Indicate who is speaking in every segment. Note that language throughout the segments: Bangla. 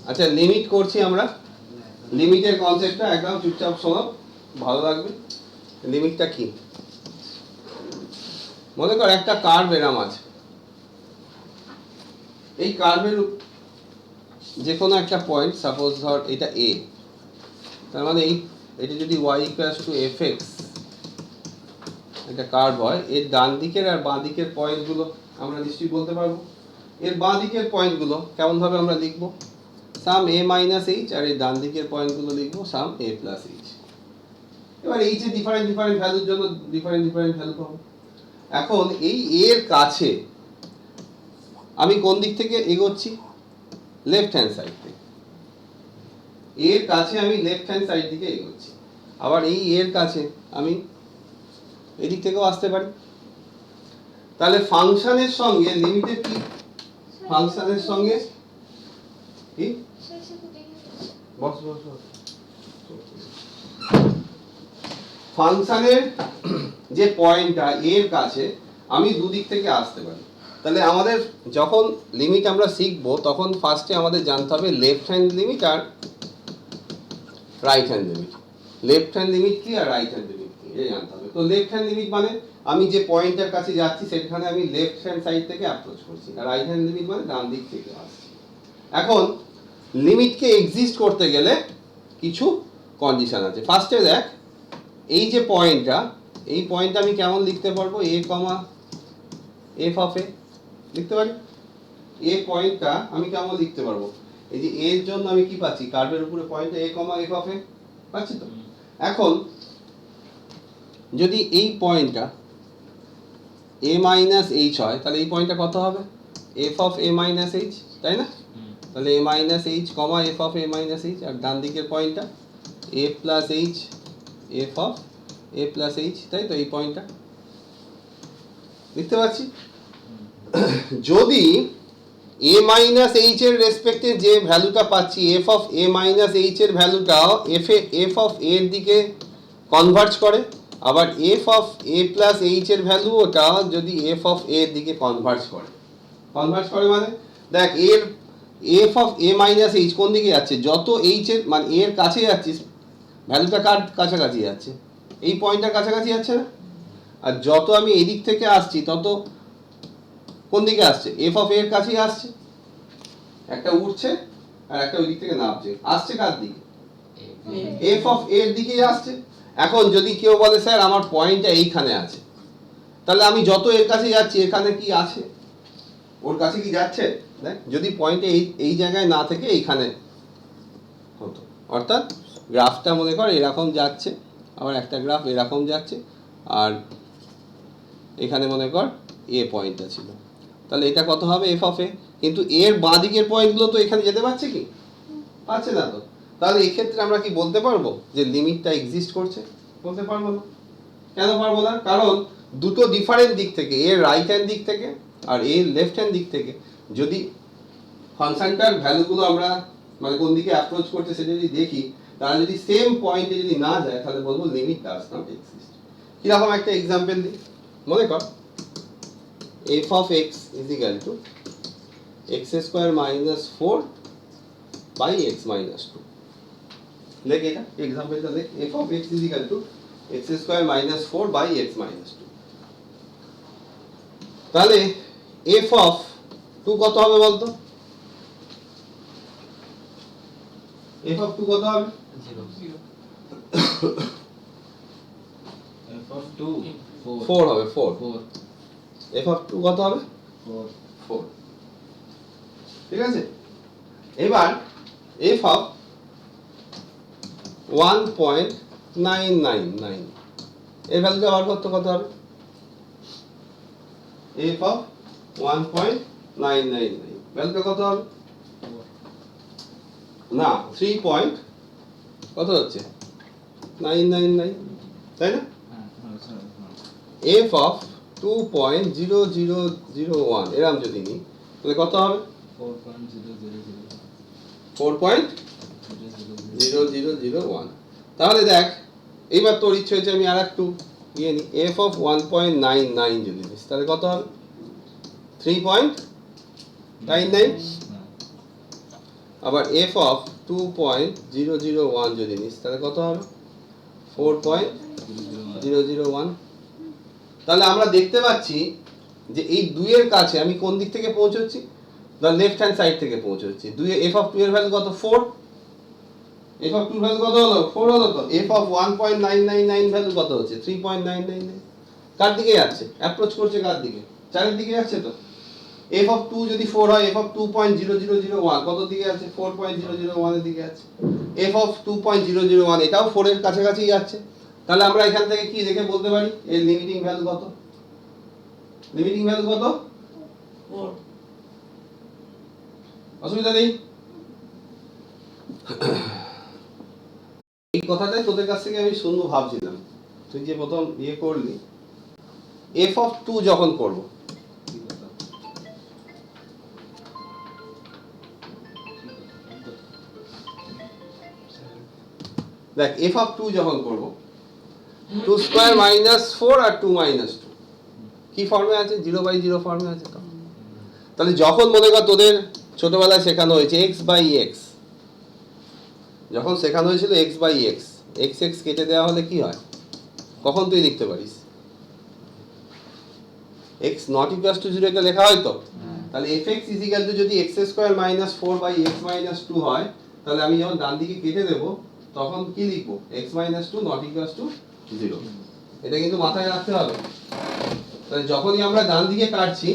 Speaker 1: আচ্ছা লিমিট করছি আমরা, লিমিটের কনসেপ্টটা একদম চুপচাপ শোনো, ভালো লাগবে। লিমিটটা কি? মনে কর একটা কার্ভ এরম আছে, এই কার্ভের যে কোনো একটা পয়েন্ট, সাপোজ ধর এটা এ, তার মানে এটা যদি y = fx একটা কার্ভ হয়, এর ডান দিকের আর বাঁ দিকের পয়েন্টগুলো আমরা নিশ্চয়ই বলতে পারবো। এর বাঁ দিকের পয়েন্টগুলো কেমন ভাবে আমরা লিখবো? সাম a - h, আর এই ডান দিকের পয়েন্টগুলো লিখবো সাম a + h। এবার h এর ডিফারেন্ট ভ্যালুর জন্য ডিফারেন্ট ভ্যালু পাবো। এখন এই a এর কাছে আমি কোন দিক থেকে এগোচ্ছি? লেফট হ্যান্ড সাইড থেকে। এর কাছে আমি লেফট হ্যান্ড সাইড দিকে এগোচ্ছি। আবার এই এর কাছে আমি এদিক থেকেও আসতে পারি। তাহলে ফাংশনের সঙ্গে লিমিটের কি? ফাংশনের সঙ্গে কি? ফাংশনের যে পয়েন্টটা এর কাছে আমি দুদিক থেকে আসতে পারি। তাহলে আমাদের যখন লিমিট আমরা শিখবো তখন ফার্স্টে আমাদের জানতে হবে লেফট হ্যান্ড লিমিট আর right hand limit. Left hand limit কি আর রাইট হ্যান্ড লিমিট কি এটা জানতে হবে। তো লেফট হ্যান্ড লিমিট মানে আমি যে পয়েন্টের কাছে যাচ্ছি সেখানে আমি লেফট হ্যান্ড সাইড থেকে অ্যাপ্রোচ করছি, আর রাইট হ্যান্ড লিমিট মানে ডান দিক থেকে আসছি। এখন লিমিটকে এক্সিস্ট করতে গেলে কিছু কন্ডিশন আছে। ফার্স্টে দেখ, এই যে পয়েন্টটা, এই পয়েন্টটা আমি কেমন লিখতে পারবো? a, f of a লিখতে পারি। এই পয়েন্টটা আমি কেমন লিখতে পারবো? এই যে এর জন্য আমি কি পাচ্ছি? কার্ভের উপরে point a, f of a পাচ্ছি তো। এখন যদি এই পয়েন্টটা a - h হয়, তাহলে এই পয়েন্টটা কত হবে? f of a - h, তাই না? তাহলে a - h, f of a - h, আর ডান দিকের পয়েন্টটা a + h, f of a + h, তাই তো? এই পয়েন্টটা লিখতে পাচ্ছি। যদি a - h এর রেসপেক্টে যে ভ্যালুটা পাচ্ছি, f of a - h এর ভ্যালুটাও f of a এর দিকে কনভার্জ করে, আবার f of a + h এর ভ্যালু ওটা যদি f of a এর দিকে কনভার্জ করে মানে দেখ এর f of a - h কোন দিকে যাচ্ছে? যত h এর মানে a এর কাছে যাচ্ছিস, ভ্যালুটা কার কাছাকাছি যাচ্ছে? এই পয়েন্টটার কাছাকাছি যাচ্ছে না? আর যত আমি এই দিক থেকে আসছি তত কোন দিকে আসছে? f of a এর কাছেই আসছে। একটা উঠছে আর একটা ওই দিক থেকে নামছে। আসছে কার দিকে? f of a এর দিকেই আসছে। এখন যদি কেউ বলে স্যার আমার পয়েন্টটা এইখানে আছে, তাহলে আমি যত এর কাছে যাচ্ছি এখানে কি আছে? ওর কাছে কি যাচ্ছে? দেখ, যদি পয়েন্টে এই জায়গায় না থেকে এইখানে হতো, অর্থাৎ গ্রাফটা মনে কর এরকম যাচ্ছে, আবার একটা গ্রাফ এরকম যাচ্ছে, আর এখানে মনে কর এ পয়েন্টটা ছিল, তাহলে এটা কত হবে? f of a। কিন্তু এর বাঁ দিকের পয়েন্টগুলো তো এখানে যেতে পারছে কি? পারছে না তো। তাহলে এই ক্ষেত্রে আমরা কি বলতে পারবো যে লিমিটটা এক্সিস্ট করছে? বলতে পারবো না। কেন পারবো না? কারণ দুটো ডিফারেন্ট দিক থেকে, এর রাইট হ্যান্ড দিক থেকে আর এর লেফট হ্যান্ড দিক থেকে যদি ফাংশনটার ভ্যালুগুলো আমরা মানে কোন দিকে অ্যাপ্রোচ করছে সেটা যদি দেখি, তারা যদি সেম পয়েন্টে যদি না যায় তাহলে বলবো লিমিট ডাজ নট এক্সিস্ট। কিরকম একটা এক্সাম্পল দিই, মনে কর f of x = x² - 4 by x - 2। লেখ এটা এক্সাম্পলটা লেখ, f of x = x² - 4 by x - 2। তাহলে f of 2 কত হবে বলতো? f of 2 কত হবে?
Speaker 2: 0 f of 2
Speaker 1: 4 হবে। 4 f of 2 কত হবে? 4। ঠিক আছে। এবার f of 1.999 এর ভ্যালুটা বার করতে কত হবে? f of 1.999 ভ্যালুটা কত হবে? না 3 কত হচ্ছে? 999, তাই না? f of 2.0001 এরকম যদি নিই তাহলে কত হবে? 4.0001। তাহলে দেখ, এইবার তোর ইচ্ছে হয়েছে আমি আর একটু নিই, f of 1.99 যদি নিস তাহলে কত হবে? 3.99। আবার এফ অফ 2.001 যদি নিস তাহলে কত হবে 4.001। তাহলে আমরা দেখতে পাচ্ছি যে এই 2 এর কাছে আমি কোন দিক থেকে পৌঁছচ্ছি, দ্য লেফট হ্যান্ড সাইড থেকে পৌঁছচ্ছি। 2 এফ অফ 2 এর ভ্যালু কত 4, এফ অফ 2 এর ভ্যালু কত হলো 4 হলো তো, এফ অফ 1.999 ভ্যালু কত হচ্ছে 3.999। কার দিকে যাচ্ছে, অ্যাপ্রোচ করছে কার দিকে, চারের দিকে যাচ্ছে তো। এফ অফ 2 যদি 4 হয়, এফ অফ 2.0001 কত দিকে আছে 4.001 এর দিকে আছে। এফ অফ 2.001 এটাও 4 এর কাছাকাছি যাচ্ছে। তাহলে আমরা এখান থেকে কি দেখে বলতে পারি এর লিমিটিং ভ্যালু কত, লিমিটিং ভ্যালু কত
Speaker 3: 4
Speaker 1: অসুবিধা নেই। এই কথাটাই তোদের কাছ থেকে আমি শুনবো ভাবছিলাম, তুই যে প্রথম ইয়ে করলি এফ অফ 2 যখন করব, দেখ এফ অফ 2 যখন করব 2 স্কয়ার মাইনাস 4 আর 2 মাইনাস 2 কি ফর্মে আছে 0/0 ফর্মে আছে তো। তাহলে যখন মনে কর তোদের ছোটবেলায় শেখানো হয়েছে x বাই x, যখন শেখানো হয়েছিল x by x, x x কেটে দেওয়া হলে কি হয়, কখন তুই লিখতে পারিস x নট ইকুয়াল টু 0 কে লেখা হয় তো। তাহলে fx ইজ ইকুয়াল টু যদি x square minus 4 by x minus 2 হয়, তাহলে আমি যখন ডান দিকে কেটে দেব তখন কি লিখবো x minus 2 not equal to 0। এটা কিন্তু মাথায় রাখতে হবে। তাহলে যখনই আমরা ডান দিকে কাটছি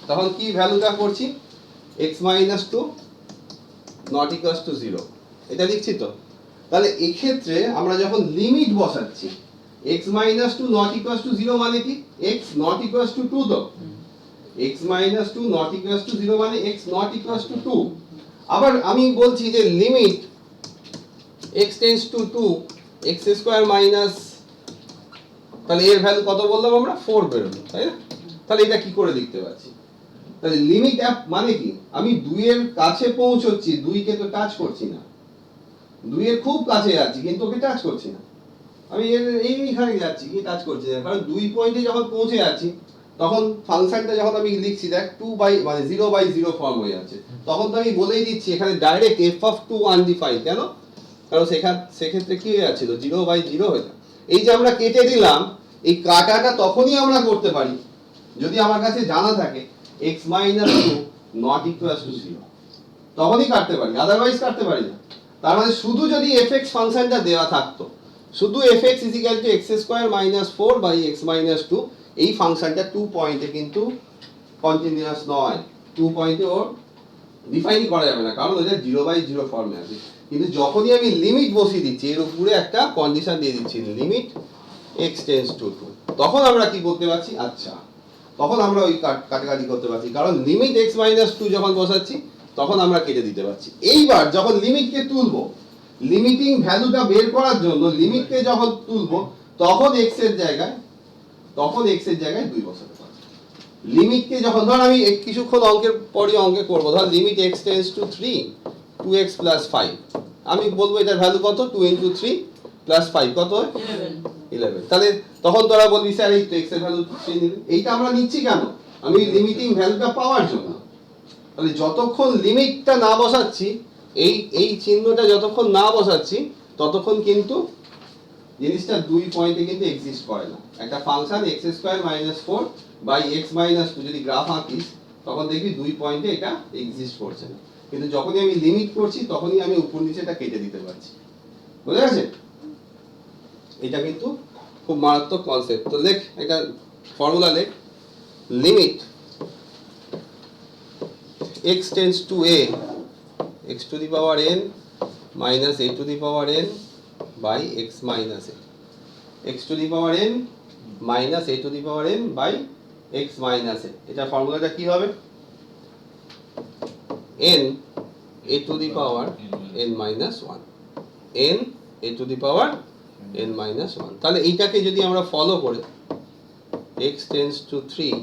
Speaker 1: তখন কি ভ্যালুটা করছি x minus 2 not equal to 0, এটা লিখছি তো। তাহলে এই ক্ষেত্রে আমরা যখন লিমিট বসাচ্ছি x minus 2 not equal to 0 মানে কি x নট ইকুয়াল টু 2 তো, x minus 2 not equal to 0 মানে x নট ইকুয়াল টু 2। আবার আমি বলছি যে limit x tends to 2 x square minus, তাহলে এর ভ্যালু কত বললাম আমরা 4 বেরোলো, তাই না। তাহলে এটা কি করে লিখতে পারছি, তাহলে লিমিট অ্যাপ মানে কি আমি 2 এর কাছে পৌঁছচ্ছি, 2 কে তো টাচ করছি না, 2 এর খুব কাছে যাচ্ছি কিন্তু ওকে টাচ করছি না, আমি এইখানে যাচ্ছি কি টাচ করছি না, কারণ 2 পয়েন্টে যখন পৌঁছে যাচ্ছি তখন ফাংশনটা যখন আমি লিখছি দেখ 2 মানে 0/0 ফর্ম হয়ে যাচ্ছে, তখন তো আমি বলেই দিচ্ছি এখানে ডাইরেক্ট f অফ 2 আনডিফাইন্ড। কেন, কারণ সেক্ষেত্রে কি হয়ে যাচ্ছিল 0/0 হয়ে যায়। এই যে আমরা কেটে দিলাম, এই কাটাটা তখনই আমরা করতে পারি যদি আমার কাছে জানা থাকে x minus 2 not equal to 0, তখনই কাটতে পারি, আদারওয়াইজ কাটতে পারি না। তার মানে শুধু যদি fx ফাংশনটা দেওয়া থাকতো, শুধু fx is equal to x square minus 4 by x minus 2, এই ফাংশনটা 2 পয়েন্টে কিন্তু কন্টিনিউয়াস নয়, 2 পয়েন্টে ওর ডিফাইনই করা যাবে না, কারণ ওটা 0/0 ফর্মে আছে। কিন্তু যখনই আমি লিমিট বসিয়ে দিচ্ছি এর উপরে একটা কন্ডিশন দিয়ে দিচ্ছি লিমিট x টেন্ডস টু 2, তখন আমরা কি করতে পারছি, আচ্ছা তখন আমরা ওই কাটাকাটি করতে পারছি, কারণ লিমিট x মাইনাস 2 যখন বসাচ্ছি তখন আমরা কেটে দিতে পারছি। এইবার যখন লিমিটকে তুলবো, লিমিটিং ভ্যালুটা বের করার জন্য লিমিটকে যখন তুলবো তখন x এর জায়গায় 2 বসাতে পারবো। লিমিটকে যখন ধর আমি কিছুক্ষণ অঙ্কের পরই অঙ্কে করবো, ধর limit x tends to 3 2x plus 5, আমি বলবো এটার ভ্যালু কত 2 ইনটু 3 প্লাস 5 কত হয় 11। তাহলে তখন তোরা বলবি স্যার এই তো x এর ভ্যালু 3 নিলেন। এইটা আমরা নিচ্ছি কেন, আমি লিমিটিং ভ্যালুটা পাওয়ার জন্য। তাহলে যতক্ষণ লিমিটটা না বসাচ্ছি, এই চিহ্নটা যতক্ষণ না বসাচ্ছি ততক্ষণ কিন্তু জিনিসটা 2 পয়েন্টে কিন্তু এক্সিস্ট করে না। একটা function x square minus 4 by x minus 2 যদি গ্রাফ আঁকিস তখন দেখবি 2 পয়েন্টে এটা এক্সিস্ট করছে না, কিন্তু যখনই আমি লিমিট করছি তখনই আমি উপর নিচে এটা কেটে দিতে পারছি। বুঝা গেছে, এটা কিন্তু খুব মারাত্মক কনসেপ্ট। তো লেখ একটা ফর্মুলা লেখ, limit x tends to a x to the power n minus a to the power n by x minus a, x to the power n minus a to the power n by x minus a। এটা ফর্মুলাটা কি হবে n a to the power n minus 1, n a to the power n minus 1। তাহলে এইটাকে যদি আমরা ফলো করে x tends to 3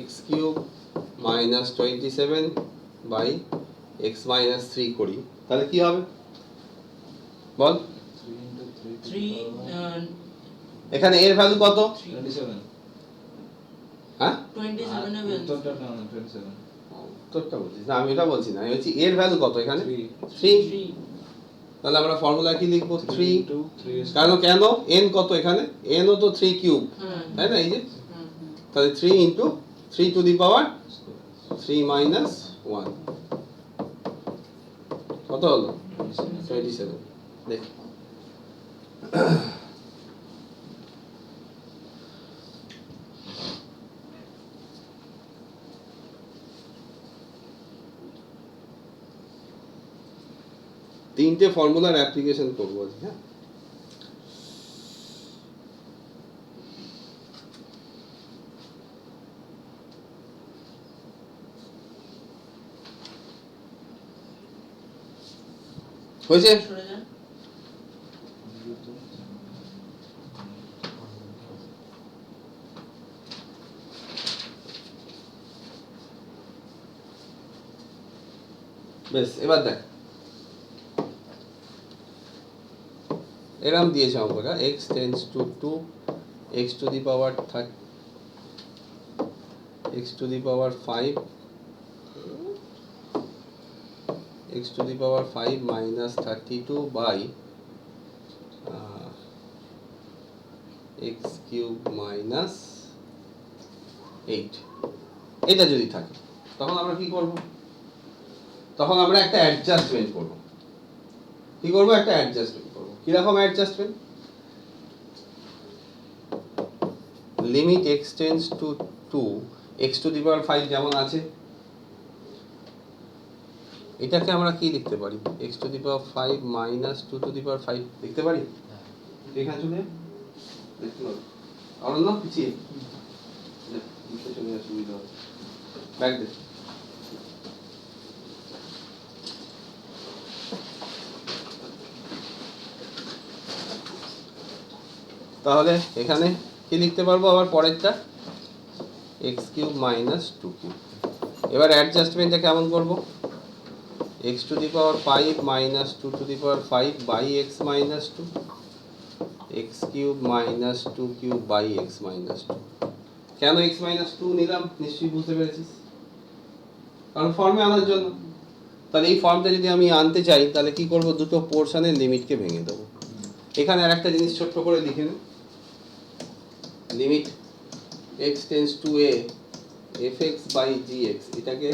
Speaker 1: x cube minus 27 by x minus 3 করি তাহলে কি হবে বল,
Speaker 3: 3
Speaker 1: এখানে এর ভ্যালু কত
Speaker 2: 27,
Speaker 1: হ্যাঁ
Speaker 3: 27 হবে।
Speaker 2: উত্তরটা কেমন 27
Speaker 1: তোরটা বলছিস না, আমি এটা বলছি না, আমি বলছি এর ভ্যালু কত এখানে
Speaker 2: 3
Speaker 1: 3। তাহলে আমরা ফর্মুলা কি লিখবো 3,
Speaker 2: into 3
Speaker 1: কেন n কত এখানে, n ও তো 3 কিউব, তাই না? এই যে তাহলে 3 into 3 two the power 3 minus 1 কত হলো 27। দেখ তিনটে ফর্মুলার অ্যাপ্লিকেশন করবো আজকে, হ্যাঁ। হয়েছে? বেশ, এবার দেখ এরম দিয়েছে অঙ্কটা x tends to 2 x to the power 5 x to the power 5 minus 32 by x cube minus 8 এটা যদি থাকে তখন আমরা কি করব, তখন আমরা একটা অ্যাডজাস্টমেন্ট করব। কি করব? একটা অ্যাডজাস্টমেন্ট করব। কি রকম adjustment? Limit x tends to 2 x to the power 5 যেমন আছে, এটাকে আমরা কি লিখতে পারি x to the power 5 minus 2 to the power 5 লিখতে পারি। এখানে চলে দেখতে পারো অরণ্য পিছিয়ে চলে আসে, সুবিধা হবে। ব্যাক দে। তাহলে এখানে কি লিখতে পারবো আবার পরেরটা x কিউব মাইনাস 2 কিউব। এবার অ্যাডজাস্টমেন্টটা কেমন করব, x to the power 5 minus 2 to the power 5 by x minus 2 x cube minus 2 cube by x minus 2। কেন x minus 2 নিলাম নিশ্চয়ই বুঝতে পেরেছিস, কারণ ফর্মে আনার জন্য। তাহলে এই ফর্মটা যদি আমি আনতে চাই তাহলে কি করব, দুটো পোর্শনের লিমিটকে ভেঙে দেবো। এখানে আর একটা জিনিস ছোট্ট করে লিখে নে, limit x tends to a fx by gx, এটাকে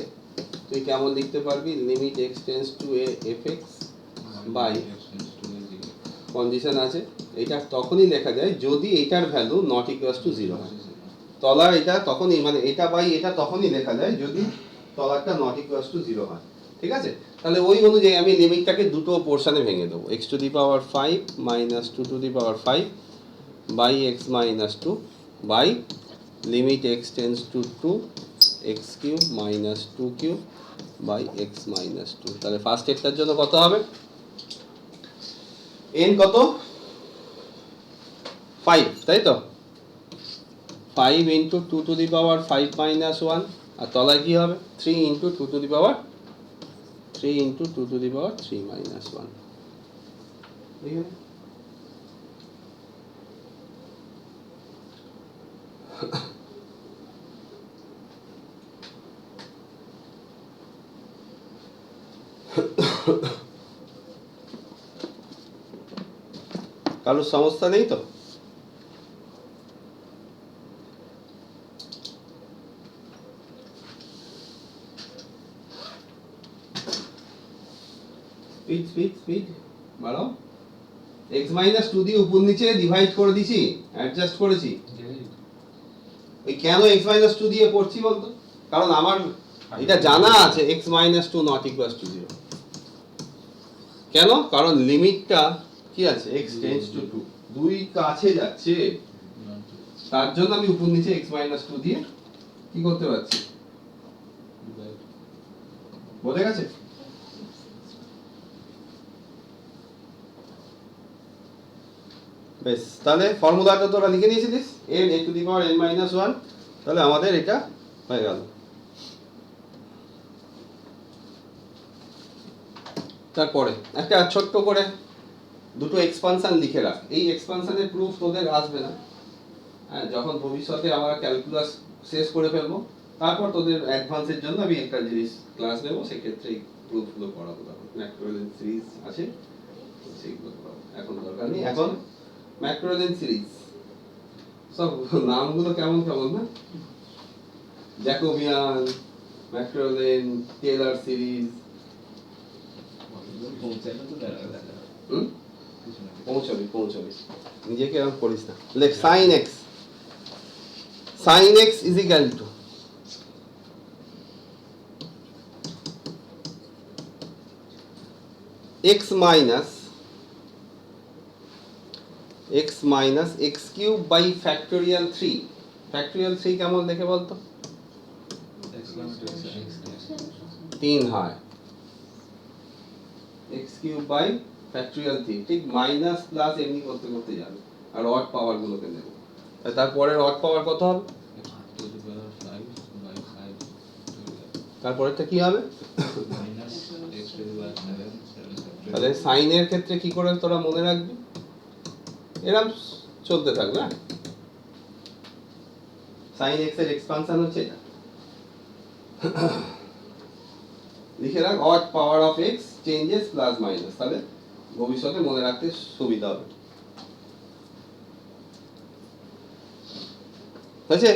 Speaker 1: তুই কেমন লিখতে পারবি, limit x tends to a fx by condition আছে, এটা তখনই লেখা যায় যদি এটার ভ্যালু নট ইকুয়ালস টু 0 হয়। তলার এটা তখনই, মানে এটা বাই এটা তখনই লেখা যায় যদি তলারটা নট ইকুয়ালস টু 0 হয়। ঠিক আছে? তাহলে ওই অনুযায়ী আমি লিমিটটাকে দুটো পোর্শনে ভেঙে দেবো, x to the power 5 minus 2 to the power 5 by x minus 2 by limit x tends to 2 x cube minus 2 cube by x minus 2। তাহলে ফার্স্ট এরটার জন্য কত হবে, n কত 5, তাই তো 5 into 2 to the power 5 minus 1, আর তলায় কি হবে 3 into 2 to the power 3 into 2 to the power 3 minus 1। কারোর সমস্যা নেই তো? স্পিড স্পিড স্পিড বাড়াও। x মাইনাস 2 দিয়ে উপর নিচে ডিভাইড করে দিছি, অ্যাডজাস্ট করেছি। এই কেন x মাইনাস 2 দিয়ে করছি বলতো, কারণ আমার এটা জানা আছে x minus 2 not equals to 0। কেন? কারণ লিমিটটা কি আছে x টেন্ডস টু 2, দুই কাছে যাচ্ছে, তার জন্য আমি উপর নিচে x মাইনাস 2 দিয়ে কি করতে পারছি, বোঝা গেছে? বেশ, তাহলে ফর্মুলাটা তোরা লিখে নিয়েছিলিস n a to the power n minus 1, তাহলে আমাদের এটা হয়ে গেল। তারপরে একটা ছোট্ট করে দুটো এক্সপানশন লিখে রাখ। এই এক্সপানশনের প্রুফ তোদের আসবে না, হ্যাঁ, যখন ভবিষ্যতে আমরা ক্যালকুলাস শেষ করে ফেলবো তারপর তোদের অ্যাডভান্সের জন্য আমি একটা জিনিস ক্লাস নেবো, সেক্ষেত্রে প্রুফগুলো করাবো, তখন ম্যাক্রোলেন সিরিজ আছে সেইগুলো করাবো, এখন দরকার নেই। এখন ম্যাক্রোলেন সিরিজ সব নামগুলো কেমন কেমন না, জ্যাকোবিয়ান, ম্যাক্রোলেন, টেলর সিরিজ।
Speaker 2: পৌঁছানো তো দেখা
Speaker 1: হুম,
Speaker 2: কিছু না
Speaker 1: পৌঁছবি নিজেকে এরকম করিস না। লেখ sine x, sine x is equal to x minus x cube by factorial 3। Factorial 3 কেমন দেখে বলতো? 3 হয়, এক্স কিউব বাই ফ্যাক্টোরিয়াল 3, ঠিক মাইনাস প্লাস এমনি করতে করতে যাবে, আর অড পাওয়ার গুলোকে নেব। তারপরের অড পাওয়ার কত হবে? তারপরেরটা কি হবে? তাহলে সাইনের ক্ষেত্রে কি করে তোরা মনে রাখবি, এরকম চলতে থাকবে। সাইন এক্স এর এক্সপানশন হচ্ছে এটা, লিখে রাখ odd power of x changes plus minus, তাহলে ভবিষ্যতে মনে রাখতে সুবিধা হবে। আছে।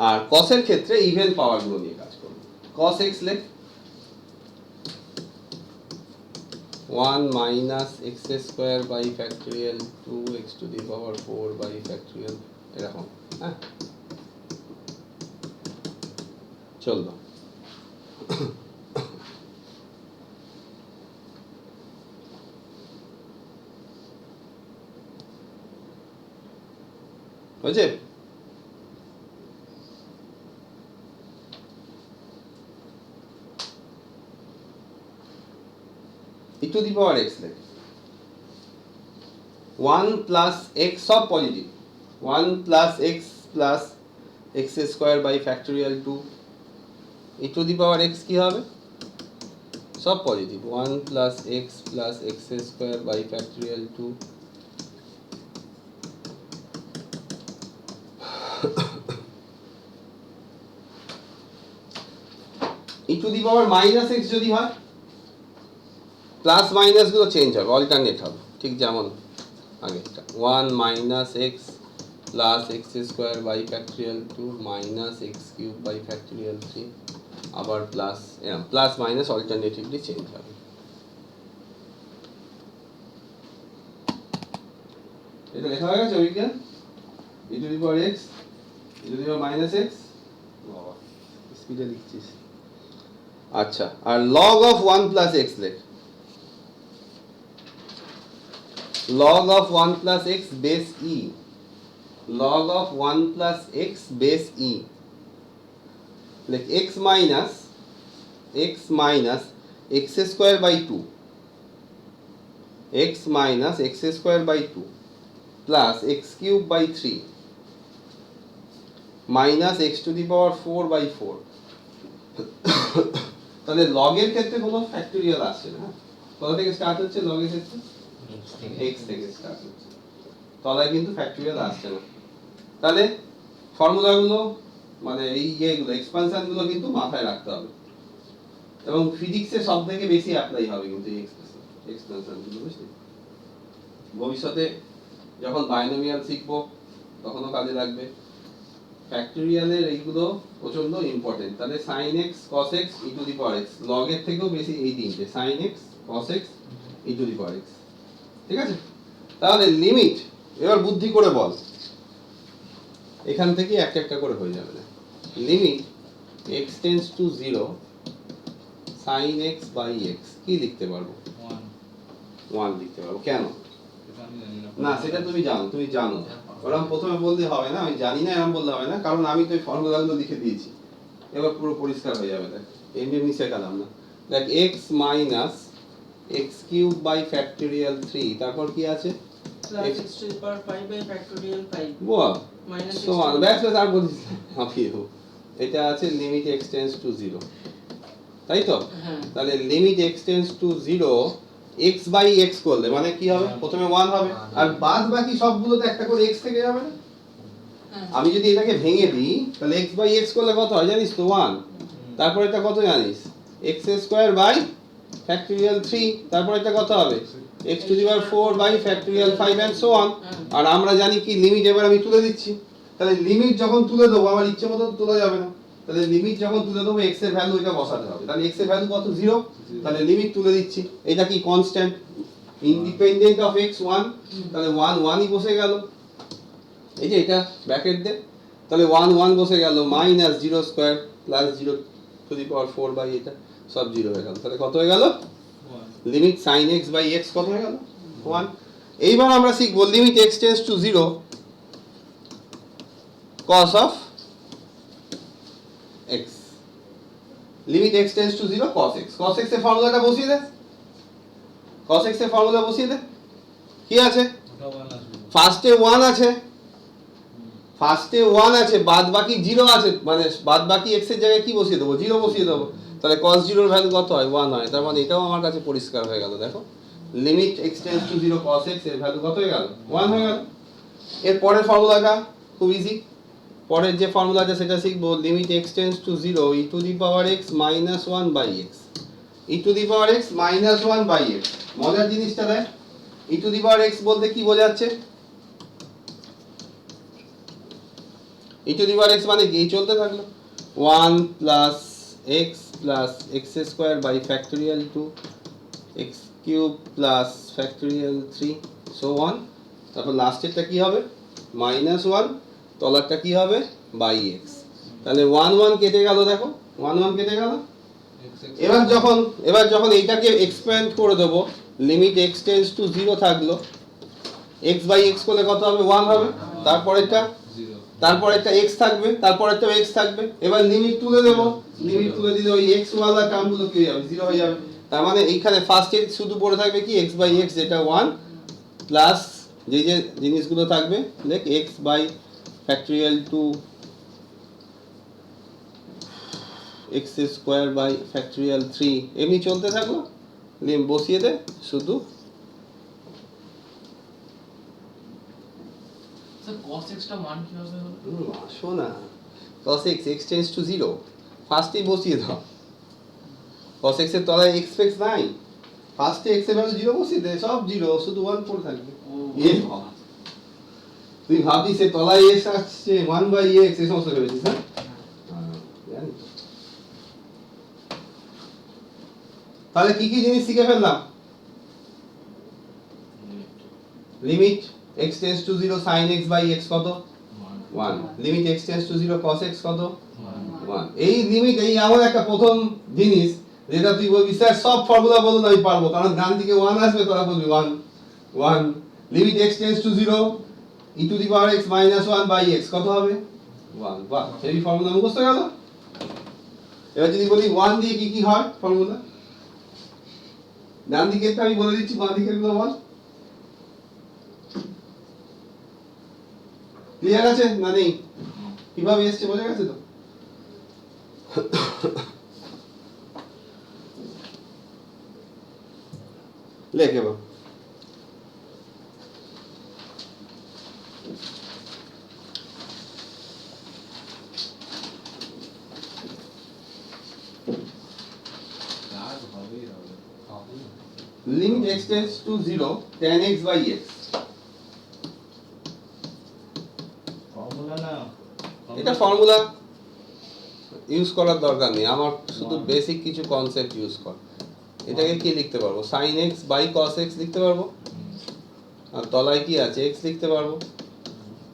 Speaker 1: আর cos এর ক্ষেত্রে ইভেন পাওয়ার গুলো নিয়ে কাজ করব। cos x লেখ 1 minus x square by factorial 2x to the power 4 by factorial, এরকম। হ্যাঁ, চললো। বুঝছে? e to the power x লেখ 1 plus x সব positive, 1 plus x square by factorial 2 e to the power x কি হবে? সব positive, 1 plus x square by factorial 2 e to the power minus x যদি হয়, প্লাস মাইনাস গুলো চেঞ্জ হবে, অল্টারনেট হবে, ঠিক যেমন আগেরটা 1 minus x plus x square by factorial 2 minus x cube by factorial 3, আবার প্লাস, এরকম প্লাস মাইনাস অল্টারনেটিভলি চেঞ্জ হবে। এটা লেখা হয়ে গেছে বিজ্ঞান, e to the power x, e to the power minus x, বাবা স্পিডে লিখছিস। আচ্ছা, আর log of 1 plus x লেখ log of 1 plus x base e, log of 1 plus x base e, like x minus x square by 2, x minus x square by 2 plus x cube by 3 minus x to the power 4 by 4। তাহলে log এর ক্ষেত্রে কোনো ফ্যাক্টোরিয়াল আসছে না, কোথা থেকে স্টার্ট হচ্ছে log এর ক্ষেত্রে? x থেকে স্টার্ট হচ্ছে, তলায় কিন্তু ফ্যাক্টোরিয়াল আসছে না। তাহলে ফর্মুলাগুলো মানে এই ইয়েগুলো এক্সপানশন গুলো কিন্তু মাথায় রাখতে হবে, এবং ফিজিক্সে সব থেকে বেশি অ্যাপ্লাই হবে কিন্তু এই এক্সপানশন গুলো, বুঝলি? ভবিষ্যতে যখন বাইনোমিয়াল শিখবো তখনও কাজে লাগবে। ফ্যাক্টোরিয়ালের এইগুলো প্রচন্ড ইম্পর্টেন্ট। তাহলে sin x cos x e to the power x, log এর থেকেও বেশি এই তিনটে, sin x cos x e to the power x, ঠিক আছে? তাহলে লিমিট, এবার বুদ্ধি করে বল, এখান থেকে একটা একটা করে হয়ে যাবে না। Limit x tends to 0 sin x by x কি লিখতে পারবো? 1 লিখতে পারবো। কেন? না সেটা তুমি জানো, ওরকম প্রথমে বলতে হবে না, আমি জানি না এরকম বলতে হবে না, কারণ আমি তো এই ফর্মুলাগুলো লিখে দিয়েছি, এবার পুরো পরিষ্কার হয়ে যাবে। দেখ এমনি নিচে গেলাম না, দেখ x minus x cube by factorial 3, তারপর কি আছে?
Speaker 3: Plus x to the power 5 by factorial 5
Speaker 1: বাহ,
Speaker 3: minus x
Speaker 1: সমান,
Speaker 3: to the
Speaker 1: ব্যাস আর বলিস না, হাঁপিয়ে হোক। এটা আছে লিমিট x টেন্ডস টু 0, তাই তো?
Speaker 3: হ্যাঁ।
Speaker 1: তাহলে limit x tends to 0 x by x করলে মানে কি হবে? প্রথমে 1 হবে, আর বাদ বাকি সবগুলোতে একটা করে x থেকে যাবে না,
Speaker 3: হ্যাঁ।
Speaker 1: আমি যদি এটাকে ভেঙে দিই তাহলে x বাই x করলে কত হয় জানিস তো 1, তারপর এটা কত জানিস x স্কয়ার বাই ফ্যাক্টরিয়াল 3, তারপর এটা কত হবে x to the power 4 by factorial 5 and so on. আর আমরা জানি কি লিমিট এবার আমি তুলে দিচ্ছি, তাহলে লিমিট যখন তুলে দেবো আমার ইচ্ছে মতো তোলা যাবে না, তাহলে লিমিট যখন তুলে দেবো x এর ভ্যালু এটা বসাতে হবে, তাহলে x এর ভ্যালু কত 0, তাহলে লিমিট তুলে দিচ্ছি, এটা কি কনস্ট্যান্ট ইন্ডিপেন্ডেন্ট অফ x 1, তাহলে 1 1ই বসে গেল, এই যে এটা ব্র্যাকেট দে, তাহলে 1 1 বসে গেল minus 0 square plus 0 to the power 4 by এটা সব 0 হয়ে গেল, তাহলে কত হয়ে গেল limit sin x by x কত হয়ে গেল 1। এইবার আমরা শিখব limit x tends to 0 cos of x, limit x tends to 0 cos x, cos x এর ফর্মুলাটা বসিয়ে দে, cos x এর ফর্মুলা বসিয়ে দে, কি আছে ফার্স্টে 1 আছে, ফার্স্টে 1 আছে, বাদ বাকি 0 আছে, মানে বাদ বাকি x এর জায়গায় কি বসিয়ে দেবো 0 বসিয়ে দেবো, তাহলে cos 0 এর ভ্যালু কত হয় 1 হয়, তার মানে এটাও আমার কাছে পরিষ্কার হয়ে গেল, দেখো limit x tends to 0 cos x এর ভ্যালু কত হয়ে গেল 1 হয়ে গেল। এর পরের ফর্মুলাটা খুব ইজি, পরের যে ফর্মুলাটা সেটা শিখবো limit x tends to 0 e to the power x minus 1 by x, e to the power x minus 1 by x, মজার জিনিসটা দেখ e to the power x বলতে কি বোঝাচ্ছে, e to the power x মানে এই চলতে থাকলো 1 plus x plus x square by factorial 2 x cube plus factorial 3 so on, তারপর লাস্টেরটা কি হবে মাইনাস 1, তলারটা কি হবে বাই x, তাহলে 1 1 কেটে গেল, দেখো 1 1 কেটে গেল। এবার যখন এইটাকে এক্সপ্যান্ড করে দেবো লিমিট x টেন্ডস টু 0 থাকলো, x বাই x করলে কত হবে 1 হবে, তারপর একটা x থাকবে, তারপর একটা x থাকবে, এবার লিমিট তুলে দেব, লিমিট তুলে দিলে ওই x ওয়ালা টার্মগুলো কি হয়ে যাবে 0 হয়ে যাবে, তার মানে এইখানে ফার্স্টে শুধু পড়ে থাকবে কি x বাই x যেটা 1 প্লাস যে যে জিনিসগুলো থাকবে দেখ x by factorial 2 x square by factorial 3 এমনি চলতে থাকলো, লিমিট বসিয়ে দে শুধু
Speaker 2: cos x টা মান কি হবে হলো
Speaker 1: আসো না cos x x tends to 0 ফার্স্টেই বসিয়ে দাও, cos x এর তলায় x ফেক্স নাই, ফার্স্টে x এর ভ্যালু 0 বসিয়ে দে, সব 0 শুধু 1 পড়ে থাকবে, এ বাবা তুই ভাবছিস সে তলায় x আসছে 1 বাই x এই সমস্ত ভেবেছিস, হ্যাঁ জানি তো। তাহলে কি কি জিনিস শিখে ফেললাম, limit x tends to 0 sin x by x কত 1, limit x tends to 0 cos x কত 1, এই লিমিট এই এমন একটা প্রথম জিনিস যেটা তুই বলবি স্যার সব ফর্মুলা বলুন আমি পারবো, কারণ ডান দিকে 1 আসবে তোরা বলবি 1 limit x tends to 0 e to the power x minus 1 by x কত হবে 1, বাহ এই ফর্মুলা মুখস্থ গেল। এবার যদি বলি 1 দিয়ে কি কি হয় ফর্মুলা, ডান দিকেরটা আমি বলে দিচ্ছি, বাঁ দিকের গুলো বল, ক্লিয়ার আছে না নেই, কিভাবে এসছে বোঝা গেছে তো লেখ এবার
Speaker 2: কাজ হবেই হবে
Speaker 1: limit x tends to 0 tan x by x,
Speaker 2: formula না
Speaker 1: এটা ফর্মুলা ইউজ করার দরকার নেই, আমার শুধু বেসিক কিছু কনসেপ্ট ইউজ কর, এটাকে কি লিখতে পারবো sin x by cos x লিখতে পারবো, আর তলায় কি আছে x লিখতে পারবো,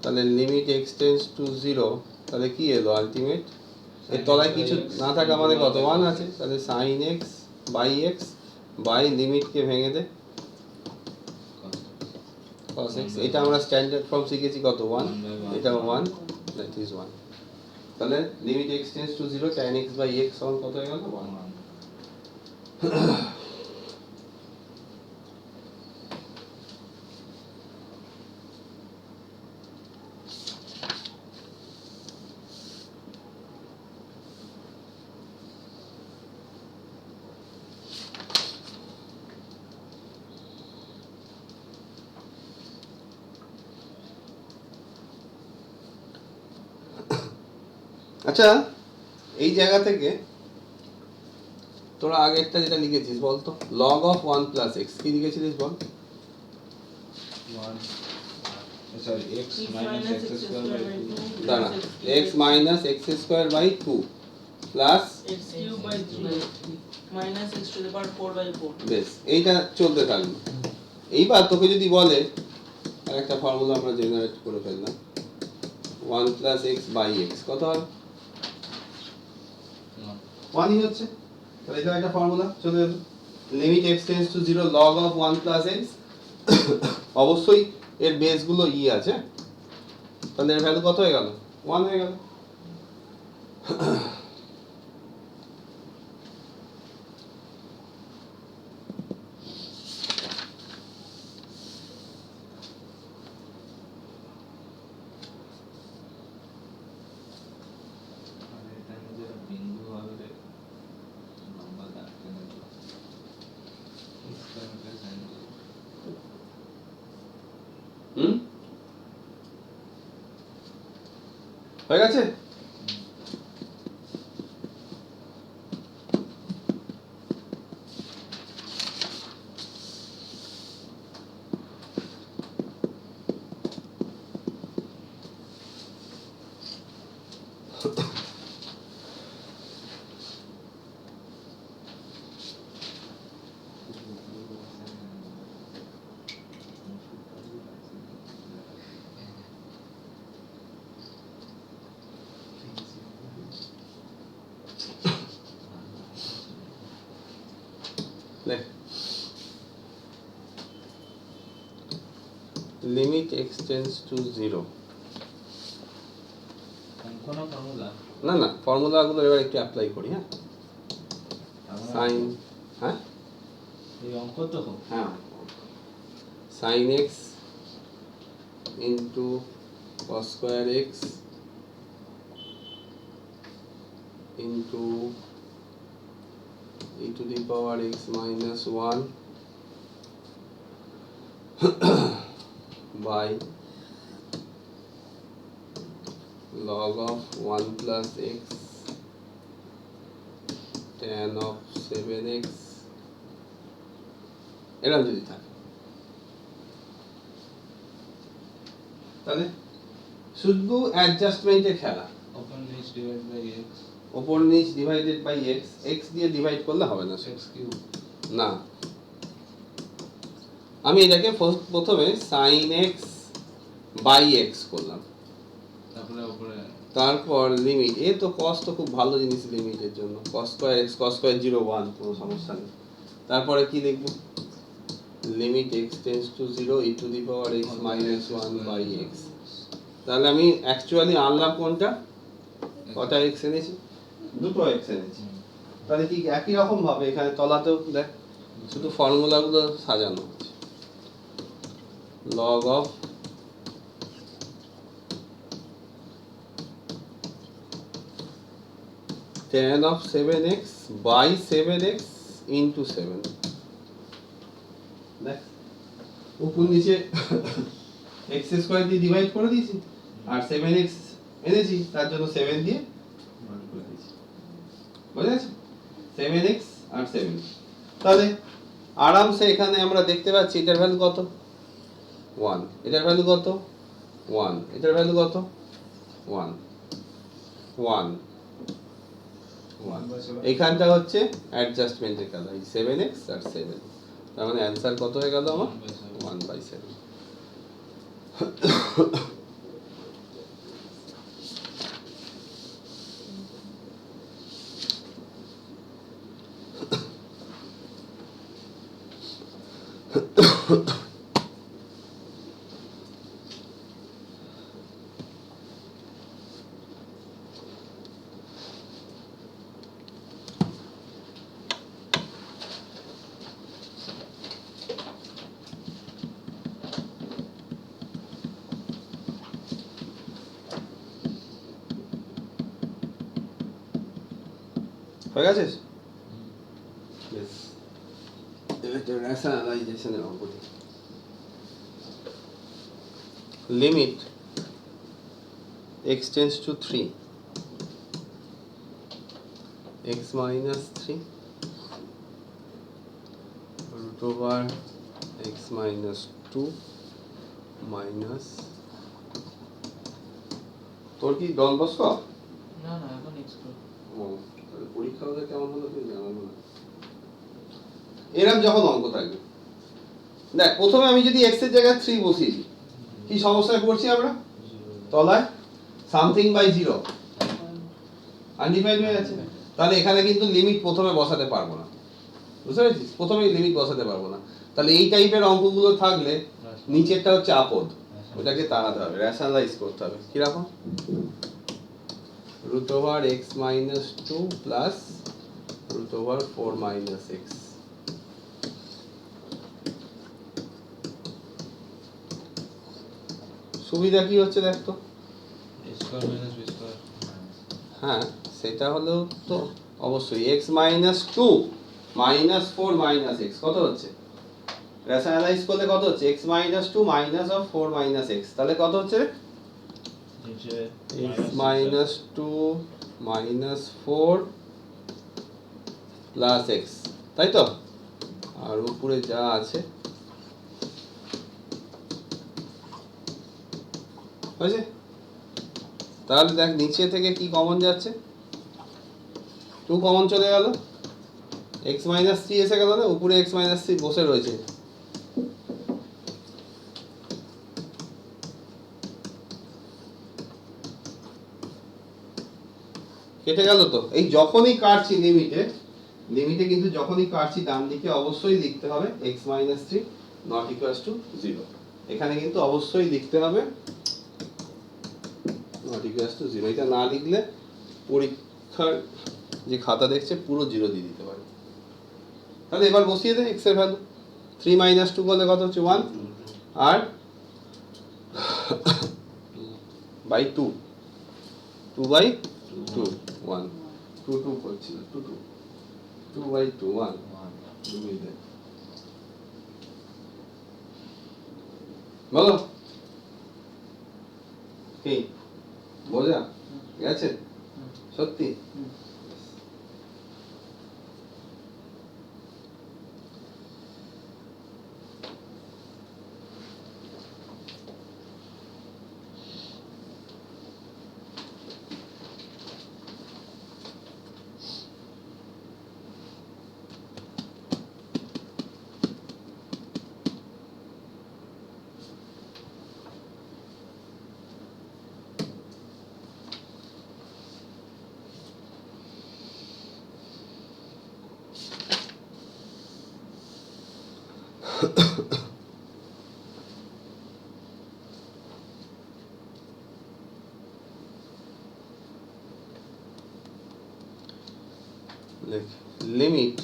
Speaker 1: তাহলে লিমিট x টেন্ডস টু 0 তাহলে কি এলো আলটিমেট, এর তলায় কিছু না থাকা মানে কত 1 আছে, তাহলে sin x by x by লিমিটকে ভেঙে দে cos x, এটা আমরা স্ট্যান্ডার্ড ফর্ম শিখেছি কত 1, এটা 1 দ্যাট ইজ 1, তাহলে limit x tends to 0 tan x by x সমান কত হয়ে গেল 1। আচ্ছা এই জায়গা থেকে তোরা আগেরটা যেটা লিখেছিস বলতো লগ অফ 1 প্লাস এক্স কি লিখেছিলিস বল?
Speaker 2: 1 sorry x minus x square by 2
Speaker 1: দাঁড়া x minus x square by 2 plus
Speaker 3: x cube by 3 minus x to the power 4 by 4.
Speaker 1: বেশ এইটা চলতে থাকবে। এইবার তোকে যদি বলে আরেকটা ফর্মুলা আমরা জেনারেট করে ফেললাম 1 প্লাস এক্স বাই এক্স কত হয়? 1 ই হচ্ছে। তাহলে এটা একটা ফর্মুলা চলে যেত limit x tends to 0 log of 1 plus x অবশ্যই এর বেসগুলো ই আছে, তাহলে এর ভ্যালু কত হয়ে গেল? 1 হয়ে গেল।
Speaker 2: আর এটা নিজের বিন্দু হবে লম্বা দাগ টেনে দিল x প্যারামিটার সাইন
Speaker 1: হয়ে গেছে? লিমিট x টেন্ডস টু 0
Speaker 2: কোন ফর্মুলা
Speaker 1: না না ফর্মুলাগুলো এবার একটু অ্যাপ্লাই করি। হ্যাঁ সাইন হ্যাঁ
Speaker 2: এই অঙ্ক তো
Speaker 1: হ্যাঁ sine x into cos square x into e to the power x minus 1 by log of 1 plus x tan of 7x এরকম যদি থাকে তাহলে শুধু অ্যাডজাস্টমেন্টের খেলা।
Speaker 2: ওপেন নিচ ডিভাইড বাই x
Speaker 1: ওপর নিচ ডিভাইডেড বাই এক্স এক্স দিয়ে ডিভাইড করলে হবে না
Speaker 2: x কিউব
Speaker 1: না। আমি এটাকে প্রথমে sin x বাই এক্স করলাম,
Speaker 2: তারপরে উপরে
Speaker 1: তারপর লিমিট এ তো কস তো খুব ভালো জিনিস লিমিটের জন্য cos square x cos square 0 1 কোনো সমস্যা নেই। তারপরে কি লিখব limit x tends to 0 e to the power x minus 1 by x। তাহলে আমি অ্যাকচুয়ালি আনলাম কোনটা কটা x এনেছি? দুটো x এনেছি। তাহলে কি একই রকম ভাবে এখানে তলাতেও দেখ শুধু ফর্মুলাগুলো সাজানো আছে log of tan of 7x by 7x into 7 দেখ উপর নিচে x স্কয়ার দিয়ে ডিভাইড করে দিয়েছি আর 7x এনেছি তার জন্য 7 দিয়ে মাল্টিপ্লাই দিয়েছি। বুঝা গেছে? 7x আর 7 তাহলে আরামসে এখানে আমরা দেখতে পাচ্ছি এটার ভ্যালু কত 1, এটার ভ্যালু কত 1, এটার ভ্যালু কত 1 1 1। এইখানটা হচ্ছে অ্যাডজাস্টমেন্টের খেলা এই 7x আর 7, তার মানে অ্যান্সার কত হয়ে গেল আমার 1/7। হয়ে গেছে? বেশ এটা রেশনালাইজেশনের অঙ্ক দেখি। Limit x tends to 3 x minus 3 root over x minus 2 minus তোর কি ডন বস্ক
Speaker 3: না না এখন এক্সক্লুড
Speaker 1: ও তাহলে পরীক্ষা হলে কেমন হলো তুই জানাবো না এরকম যখন অঙ্ক থাকবে দেখ প্রথমে আমি যদি x এর জায়গায় 3 বসিয়ে দিই কি সমস্যায় পড়ছি আমরা তলায় সামথিং বাই 0 আনডিফাইন্ড হয়ে যাচ্ছে তাহলে এখানে কিন্তু লিমিট প্রথমে বসাতে পারবো না বুঝতে পেরেছিস প্রথমেই লিমিট বসাতে পারবো না তাহলে এই টাইপের অঙ্কগুলো থাকলে নিচেরটা হচ্ছে আপদ ওটাকে তাড়াতে হবে রেশনালাইজ করতে হবে কিরকম root over x minus 2 plus root over 4 minus x সুবিধা কি হচ্ছে দেখ তো
Speaker 2: স্কয়ার মাইনাস বি স্কয়ার
Speaker 1: হ্যাঁ সেটা হলো তো অবশ্যই x minus 2 minus 4 minus x কত হচ্ছে রেশনালাইজ করলে কত হচ্ছে x minus 2 minus of 4 minus x তাহলে কত হচ্ছে
Speaker 2: নিচে
Speaker 1: x minus 2 minus 4 plus x তাই তো আর উপরে যা আছে হয়েছে তাহলে দেখ নিচে থেকে কি কমন যাচ্ছে 2 কমন চলে গেল x minus 3 এসে গেল না উপরে x minus 3 বসে রয়েছে কেটে গেল তো এই যখনই কাটছি লিমিটে কিন্তু যখনই কাটছি ডান দিকে অবশ্যই লিখতে হবে x minus 3 not equals to 0 এখানে কিন্তু অবশ্যই লিখতে হবে not equals to 0 এটা না লিখলে পরীক্ষার যে খাতা দেখছে পুরো 0 দিয়ে দিতে পারে তাহলে এবার বসিয়ে দে x এর ভ্যালু 3 minus 2 করলে কত হচ্ছে 1 আর বাই 2 2 বাই 2 1 2 2 করছিল 2 2 2 বাই 2 1 2 দে বলো কি বোঝা গেছে সত্যি limit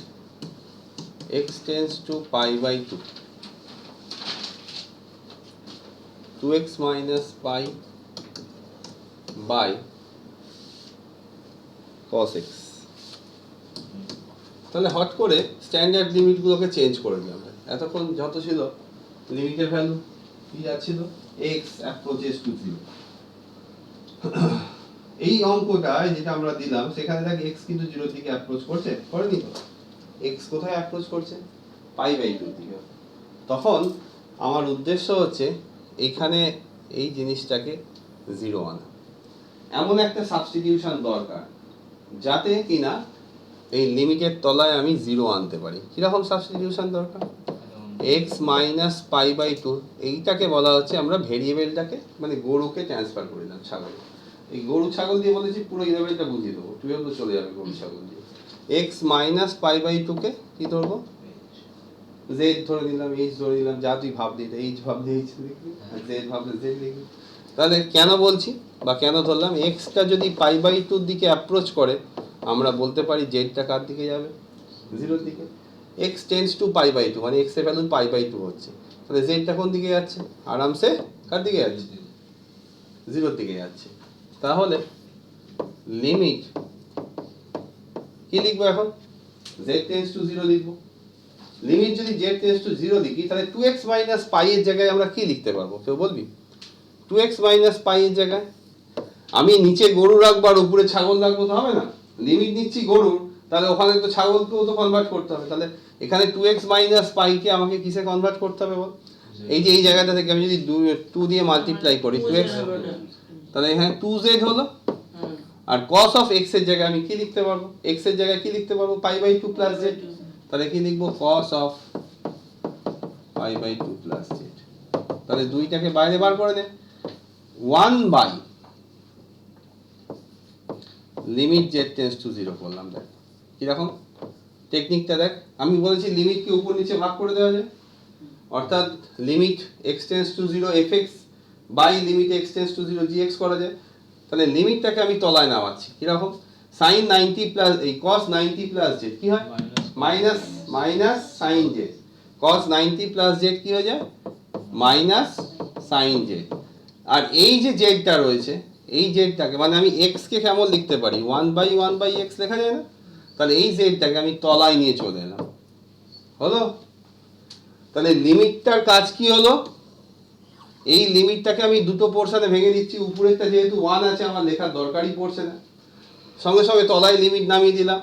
Speaker 1: x tends to pi by 2 2x minus pi by cos x তাহলে হট করে স্ট্যান্ডার্ড লিমিটগুলোকে চেঞ্জ করে দিই আমরা এতক্ষণ যত ছিল লিমিটের ভ্যালু কি যাচ্ছিল x অ্যাপ্রোচেস টু 0 এই অঙ্কটা যেটা আমরা দিলাম সেখানে দেখ x কিন্তু 0 এর দিকে অ্যাপ্রোচ করছে করেনি তো x কোথায় অ্যাপ্রোচ করছে পাই বাই 2 এর দিকে তখন আমার উদ্দেশ্য হচ্ছে এখানে এই জিনিসটাকে 0 আনা এমন একটা সাবস্টিটিউশন দরকার যাতে কিনা এই লিমিটের তলায় আমি 0 আনতে পারি কিরকম সাবস্টিটিউশন দরকার x মাইনাস পাই বাই 2 এইটাকে বলা হচ্ছে আমরা ভেরিয়েবলটাকে মানে গরুকে ট্রান্সফার করে দিলাম ছাগল এই গরু ছাগল দিয়ে বলেছি পুরো ইলেভেলটা বুঝিয়ে দেবো টুয়েলভ তো চলে যাবে গরু ছাগল দিয়ে x মাইনাস পাই বাই 2 কে কি ধরবো z ধরে নিলাম h ধরে নিলাম যা তুই ভাব দিতে h ভাব দিয়ে h লিখবি আর z ভাবলে z লিখবি তাহলে কেন বলছি বা কেন ধরলাম x টা যদি পাই বাই 2 এর দিকে অ্যাপ্রোচ করে আমরা বলতে পারি z টা কার দিকে যাবে 0 এর দিকে x tends to pi by 2 মানে x এর ভ্যালু পাই বাই 2 হচ্ছে তাহলে z টা কোন দিকে যাচ্ছে আরামসে কার দিকে যাচ্ছে 0 এর দিকে যাচ্ছে তাহলে লিমিট কি লিখবো এখন z টেন্ডস টু 0 লিখবো লিমিট যদি z টেন্ডস টু 0 লিখি তাহলে 2x মাইনাস পাই এর জায়গায় আমরা কি লিখতে পারবো কেউ বলবি 2x মাইনাস পাই এর জায়গায় আমি নিচে গরু রাখবো আর উপরে ছাগল রাখবো তো হবে না লিমিট নিচ্ছি গরুর তাহলে ওখানে তো ছাগলকেও তো কনভার্ট করতে হবে, তাহলে এখানে 2x মাইনাস পাইকে আমাকে কিসে কনভার্ট করতে হবে বল? এই যে এই জায়গাটা থেকে আমি যদি 2 দিয়ে মাল্টিপ্লাই করি 2x, তাহলে এখানে 2z হলো। আর cos অফ x এর জায়গায় আমি কি লিখতে পারবো? x এর জায়গায় কি লিখতে পারবো? Pi by 2 plus z। তাহলে কি লিখবো? cos of pi by 2 plus z। তাহলে দুইটাকে বাইরে বার করে দে। 1 by limit z tends to 0 করলাম। দেখ কিরকম টেকনিকটা দেখ, আমি বলেছি লিমিটকে উপর নিচে ভাগ করে দেওয়া যায়, অর্থাৎ limit x tends to 0 fx by limit x tends to 0 gx করা যায়। তাহলে লিমিটটাকে আমি তলায় নামাচ্ছি কিরকম? sin 90 প্লাস এই cos 90 প্লাস z কি হয়? Minus minus sin z। cos 90 plus z কি হয়ে যায়? Minus sin z। আর এই যে জেডটা রয়েছে, এই জেডটাকে মানে আমি x কে কেমন লিখতে পারি? 1/1/x লেখা যায় না? তাহলে এই জেডটাকে আমি তলায় নিয়ে চলে এলাম, হলো? তাহলে লিমিটটার কাজ কি হলো? এই লিমিটটাকে আমি দুটো পোর্শনে ভেঙে দিচ্ছি, উপরেরটা যেহেতু 1 আছে আমার লেখার দরকারই পড়ছে না, সঙ্গে সঙ্গে তলায় লিমিট নামিয়ে দিলাম,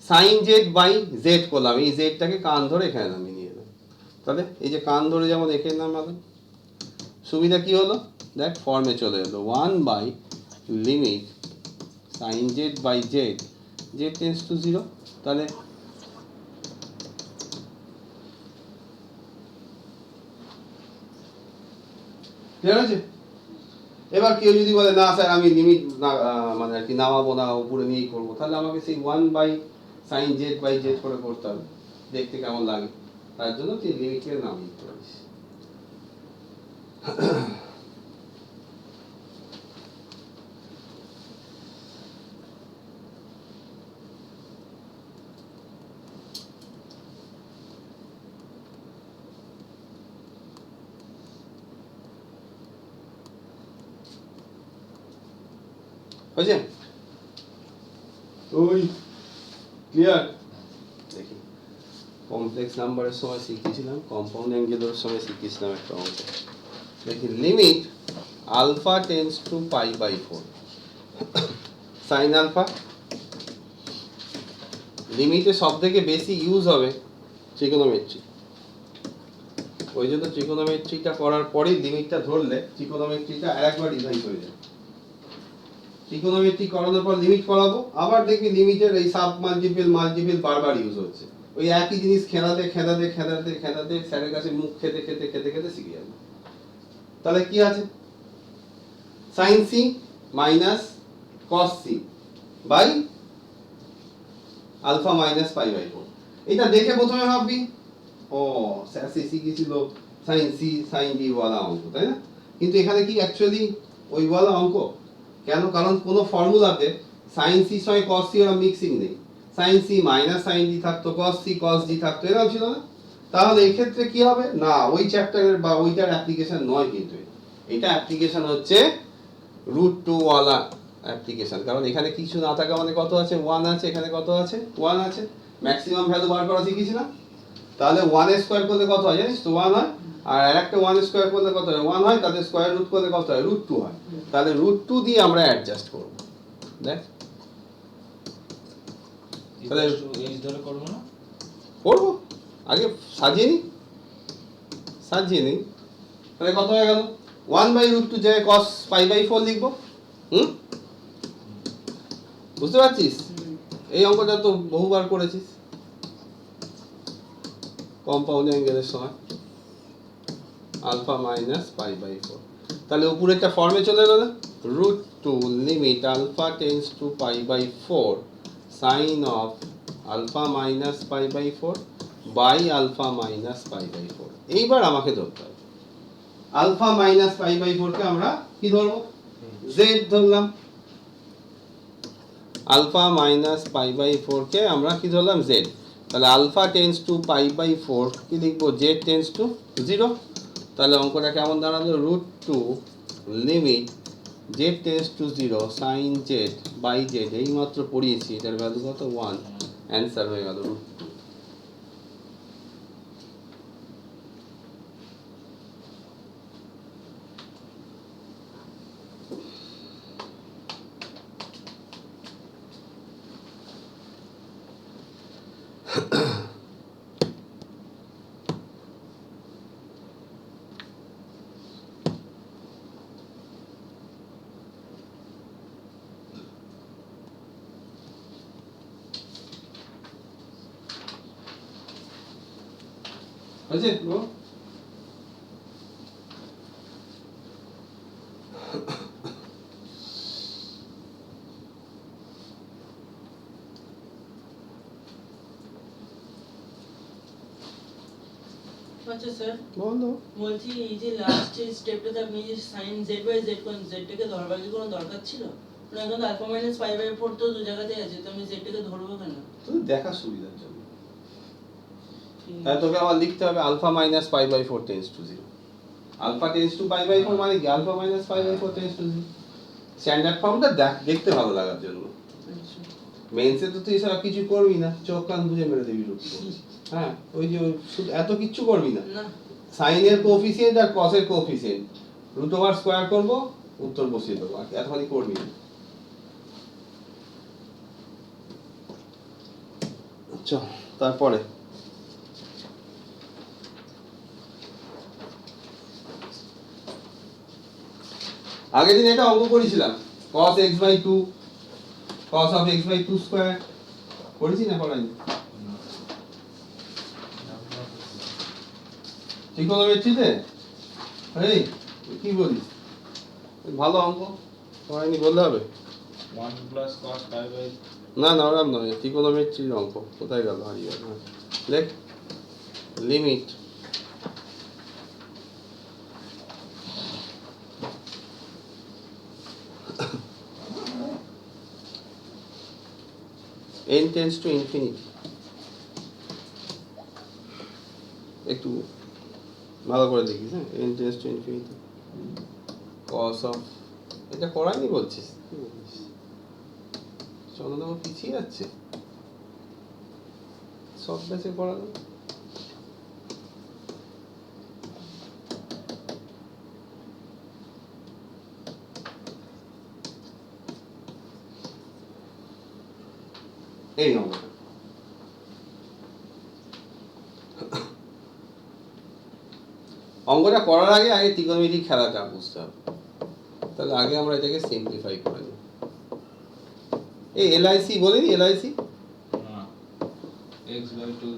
Speaker 1: sin z বাই z করলাম, এই জেডটাকে কান ধরে এখানে নামিয়ে নিয়ে এলাম। তাহলে এই যে কান ধরে যেমন এখানে নামালাম, সুবিধা কি হলো? দেখ ফর্মে চলে এলো 1 by limit sin z by z z tends to 0। তাহলে ক্লিয়ার আছে? এবার কেউ যদি বলে না স্যার আমি লিমিট মানে আর কি নামাবো না, উপরে নিয়েই করবো, তাহলে আমাকে সেই 1 by sin z by z করে করতে হবে, দেখতে কেমন লাগে, তার জন্য তুই লিমিটকে নামিয়ে দিতে পারিস। হয়েছে? ওই ক্লিয়ার? দেখি কমপ্লেক্স নাম্বারের সময় শিখিয়েছিলাম, কম্পাউন্ড অ্যাঙ্গেলের সময় শিখিয়েছিলাম একটা অঙ্ক। দেখি limit alpha tends to pi by 4 sine alpha. লিমিটে সব থেকে বেশি ইউজ হবে ট্রিগোনোমেট্রি, ওই জন্য ট্রিগোনোমেট্রিটা করার পরেই লিমিটটা ধরলে ট্রিগোনোমেট্রিটা আরেকবার রিভাইজ হয়ে যায়। ট্রিগোনোমেট্রি করানোর পর লিমিট করাবো, আবার দেখবি লিমিটের এই সাব মাল্টিপল বারবার ইউজ হচ্ছে, ওই একই জিনিস খেলাতে খেলাতে খেলাতে খেলাতে স্যারের কাছে মুখ খেতে খেতে খেতে খেতে শিখে যাবে। তাহলে কি আছে? sin c minus cos c by alpha minus pi by 4। এটা দেখে প্রথমে ভাববি ও স্যার শিখিয়েছিল sin c sin d ওয়ালা অঙ্ক, তাই না? কিন্তু এখানে কি অ্যাকচুয়ালি ওই ওয়ালা অঙ্ক? কেন? কারণ কোনো ফর্মুলাতে sin c সঙ্গে cos c এর মিক্সিং নেই, sin c minus sin d থাকতো, cos c cos d থাকতো, এরকম ছিল না? তাহলে এই ক্ষেত্রে কি হবে না, ওই চ্যাপ্টারের বা ওইটার অ্যাপ্লিকেশন নয়, কিন্তু এটা অ্যাপ্লিকেশন হচ্ছে √2 ওয়ালা অ্যাপ্লিকেশন। কারণ এখানে কিছু না থাকা মানে কত আছে? 1 আছে, এখানে কত আছে? 1 আছে, ম্যাক্সিমাম ভ্যালু বার করা শিখেছি না? তাহলে 1 এর স্কয়ার করলে কত হয় জানিস তো? 1 হয়। আর আরেকটা 1 এর স্কয়ার করলে কত হয়? 1 হয়, তাদের স্কয়ার রুট করলে কত হয়? √2 হয়। তাহলে √2 দিয়ে আমরা অ্যাডজাস্ট করব। দেখ তাহলে
Speaker 2: এইচ ধরে করব না,
Speaker 1: করব, আগে সাজিয়ে নিই। তাহলে কত হয়ে গেল? 1/√2 জায়গায় cos পাই বাই 4 লিখবো। বুঝতে পারছিস? এই অঙ্কটা তো বহুবার করেছিস কম্পাউন্ড অ্যাঙ্গেলের সময়, আলফা মাইনাস পাই বাই 4। তাহলে উপরে একটা ফর্মে চলে এলো না, √2 limit alpha tends to pi by 4 sine of alpha minus pi by 4 by alpha minus pi by 4। এইবার আমাকে ধরতে হবে আলফা মাইনাস পাই বাই 4 কে আমরা কি ধরবো? z ধরলাম। আলফা মাইনাস পাই বাই 4 কে আমরা কি ধরলাম? z। তাহলে alpha tends to pi by 4 কি লিখবো? z tends to 0। তাহলে অঙ্কটা কেমন দাঁড়ালো? √2 limit z tends to 0 sine z by z। এই মাত্র পড়িয়েছি, এটার ভ্যালু কত? 1। অ্যান্সার হয়ে গেল √2। হয়েছে ব্রো?
Speaker 3: আচ্ছা স্যার,
Speaker 1: বলো।
Speaker 3: বলছি এই যে লাস্ট স্টেপটাতে আপনি যে সাইন জেড বাই জেড কোন জেডটাকে ধরবার কি কোনো দরকার ছিল? না এখন তো আলফা মাইনাস পাই বাই 4 তো দু জায়গাতেই আছে, তো আমি জেডটাকে ধরবো কেন?
Speaker 1: তুই দেখা সুবিধার জন্য তাই তোকে আবার লিখতে হবে alpha minus pi by 4 tends to 0। Alpha tends to pi by 4 মানে কি alpha minus pi by 4 tends to 0। Standard ফর্মটা দেখতে ভালো লাগার জন্য।
Speaker 3: আচ্ছা।
Speaker 1: মেন্সে তো তুই সব কিছু করবি না, চোখ কান বুঝে মেরে দিবি রূপ। হ্যাঁ, ওই যে শুধু এত কিচ্ছু করবি না।
Speaker 3: না
Speaker 1: সাইনের কোএফিসিয়েন্ট আর কসের কোএফিসিয়েন্ট রুট ওভার স্কয়ার করব, উত্তর বসিয়ে দেবো, আর এতখানি করবি না। চল তারপরে আগের দিন এটা অঙ্ক করেছিলাম, cos x by 2 cos of x by 2 square করেছি না করাইনি? ট্রিগোনোমেট্রিতে এই কি বলিস, ভালো অঙ্ক করাইনি বললে হবে?
Speaker 2: 1 plus cos pi by
Speaker 1: না না ওরকম নয়, ট্রিগোনোমেট্রির অঙ্ক কোথায় গেল, হারিয়ে গেল। দেখ limit n tends to infinity, একটু ভালো করে দেখিস। হ্যাঁ, n tends to infinity cos of, এটা করাইনি বলছিস? কি বলিস, চন্দ্রবাবু পিছিয়ে যাচ্ছে, সব ব্যাচে পড়ানো। এই নম্বরটা অঙ্কটা করার আগে ত্রিকোণমিতিক খেলাটা বুঝতে হবে। তাহলে আগে আমরা এটাকে সিম্পলিফাই করে নিই। এই এলআইসি বলিনি? LIC
Speaker 2: x by 2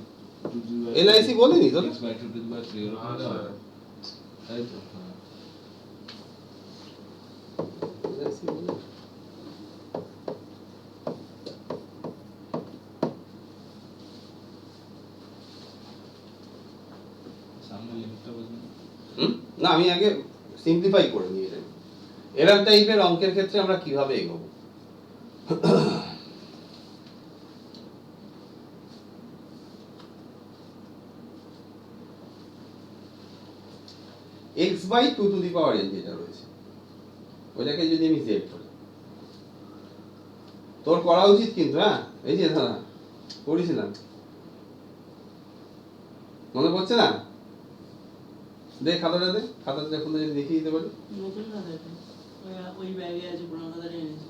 Speaker 2: to the by
Speaker 1: LIC বলিনি তো?
Speaker 2: x by 2 to the by 3 এরকম আছে। তাই তো হ্যাঁ।
Speaker 1: এলআইসি বলি
Speaker 2: সামনে লিমিটটা বুঝুন।
Speaker 1: না, আমি আগে সিম্পলিফাই করে নিই। এটা এরকম টাইপের অঙ্কের ক্ষেত্রে আমরা কিভাবে এগোবো? x by 2 to the power n যেটা রয়েছে ওইটাকে যদি আমি z ধরি, তোর করা উচিত কিন্তু। হ্যাঁ, এই যে দাদা করেছিলাম, মনে পড়ছে না? দে খাতাটা, দে খাতাটা দেখুন, যদি দেখিয়ে দিতে পারি।
Speaker 3: নতুন খাতা এটা, ওই ব্যাগে আছে, পুরোনো খাতাটা এনেছি।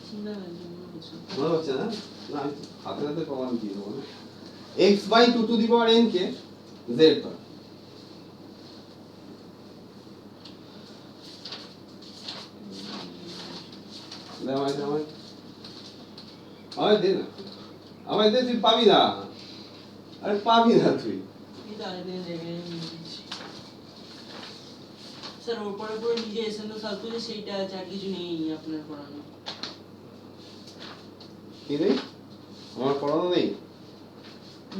Speaker 3: চিন্তা করছি মনে হচ্ছে।
Speaker 1: মনে হচ্ছে না? না, আমি হাতে হাতে প্রমাণ দিয়ে দেবো। x by 2 to the power n কে z ধর। দে আমায়, আমায় দে না, আমায় দে, তুই পাবি না। আরে পাবি না তুই।
Speaker 3: এই তো আরেকদিন দেখে নিয়ে দিচ্ছি। স্যার ওর পরে পুরো নিজে এসেন তো সব কিছু সেইটা আছে, আর কিছু নেই আপনার পড়ানো।
Speaker 1: কি নেই? আমার পড়ানো নেই?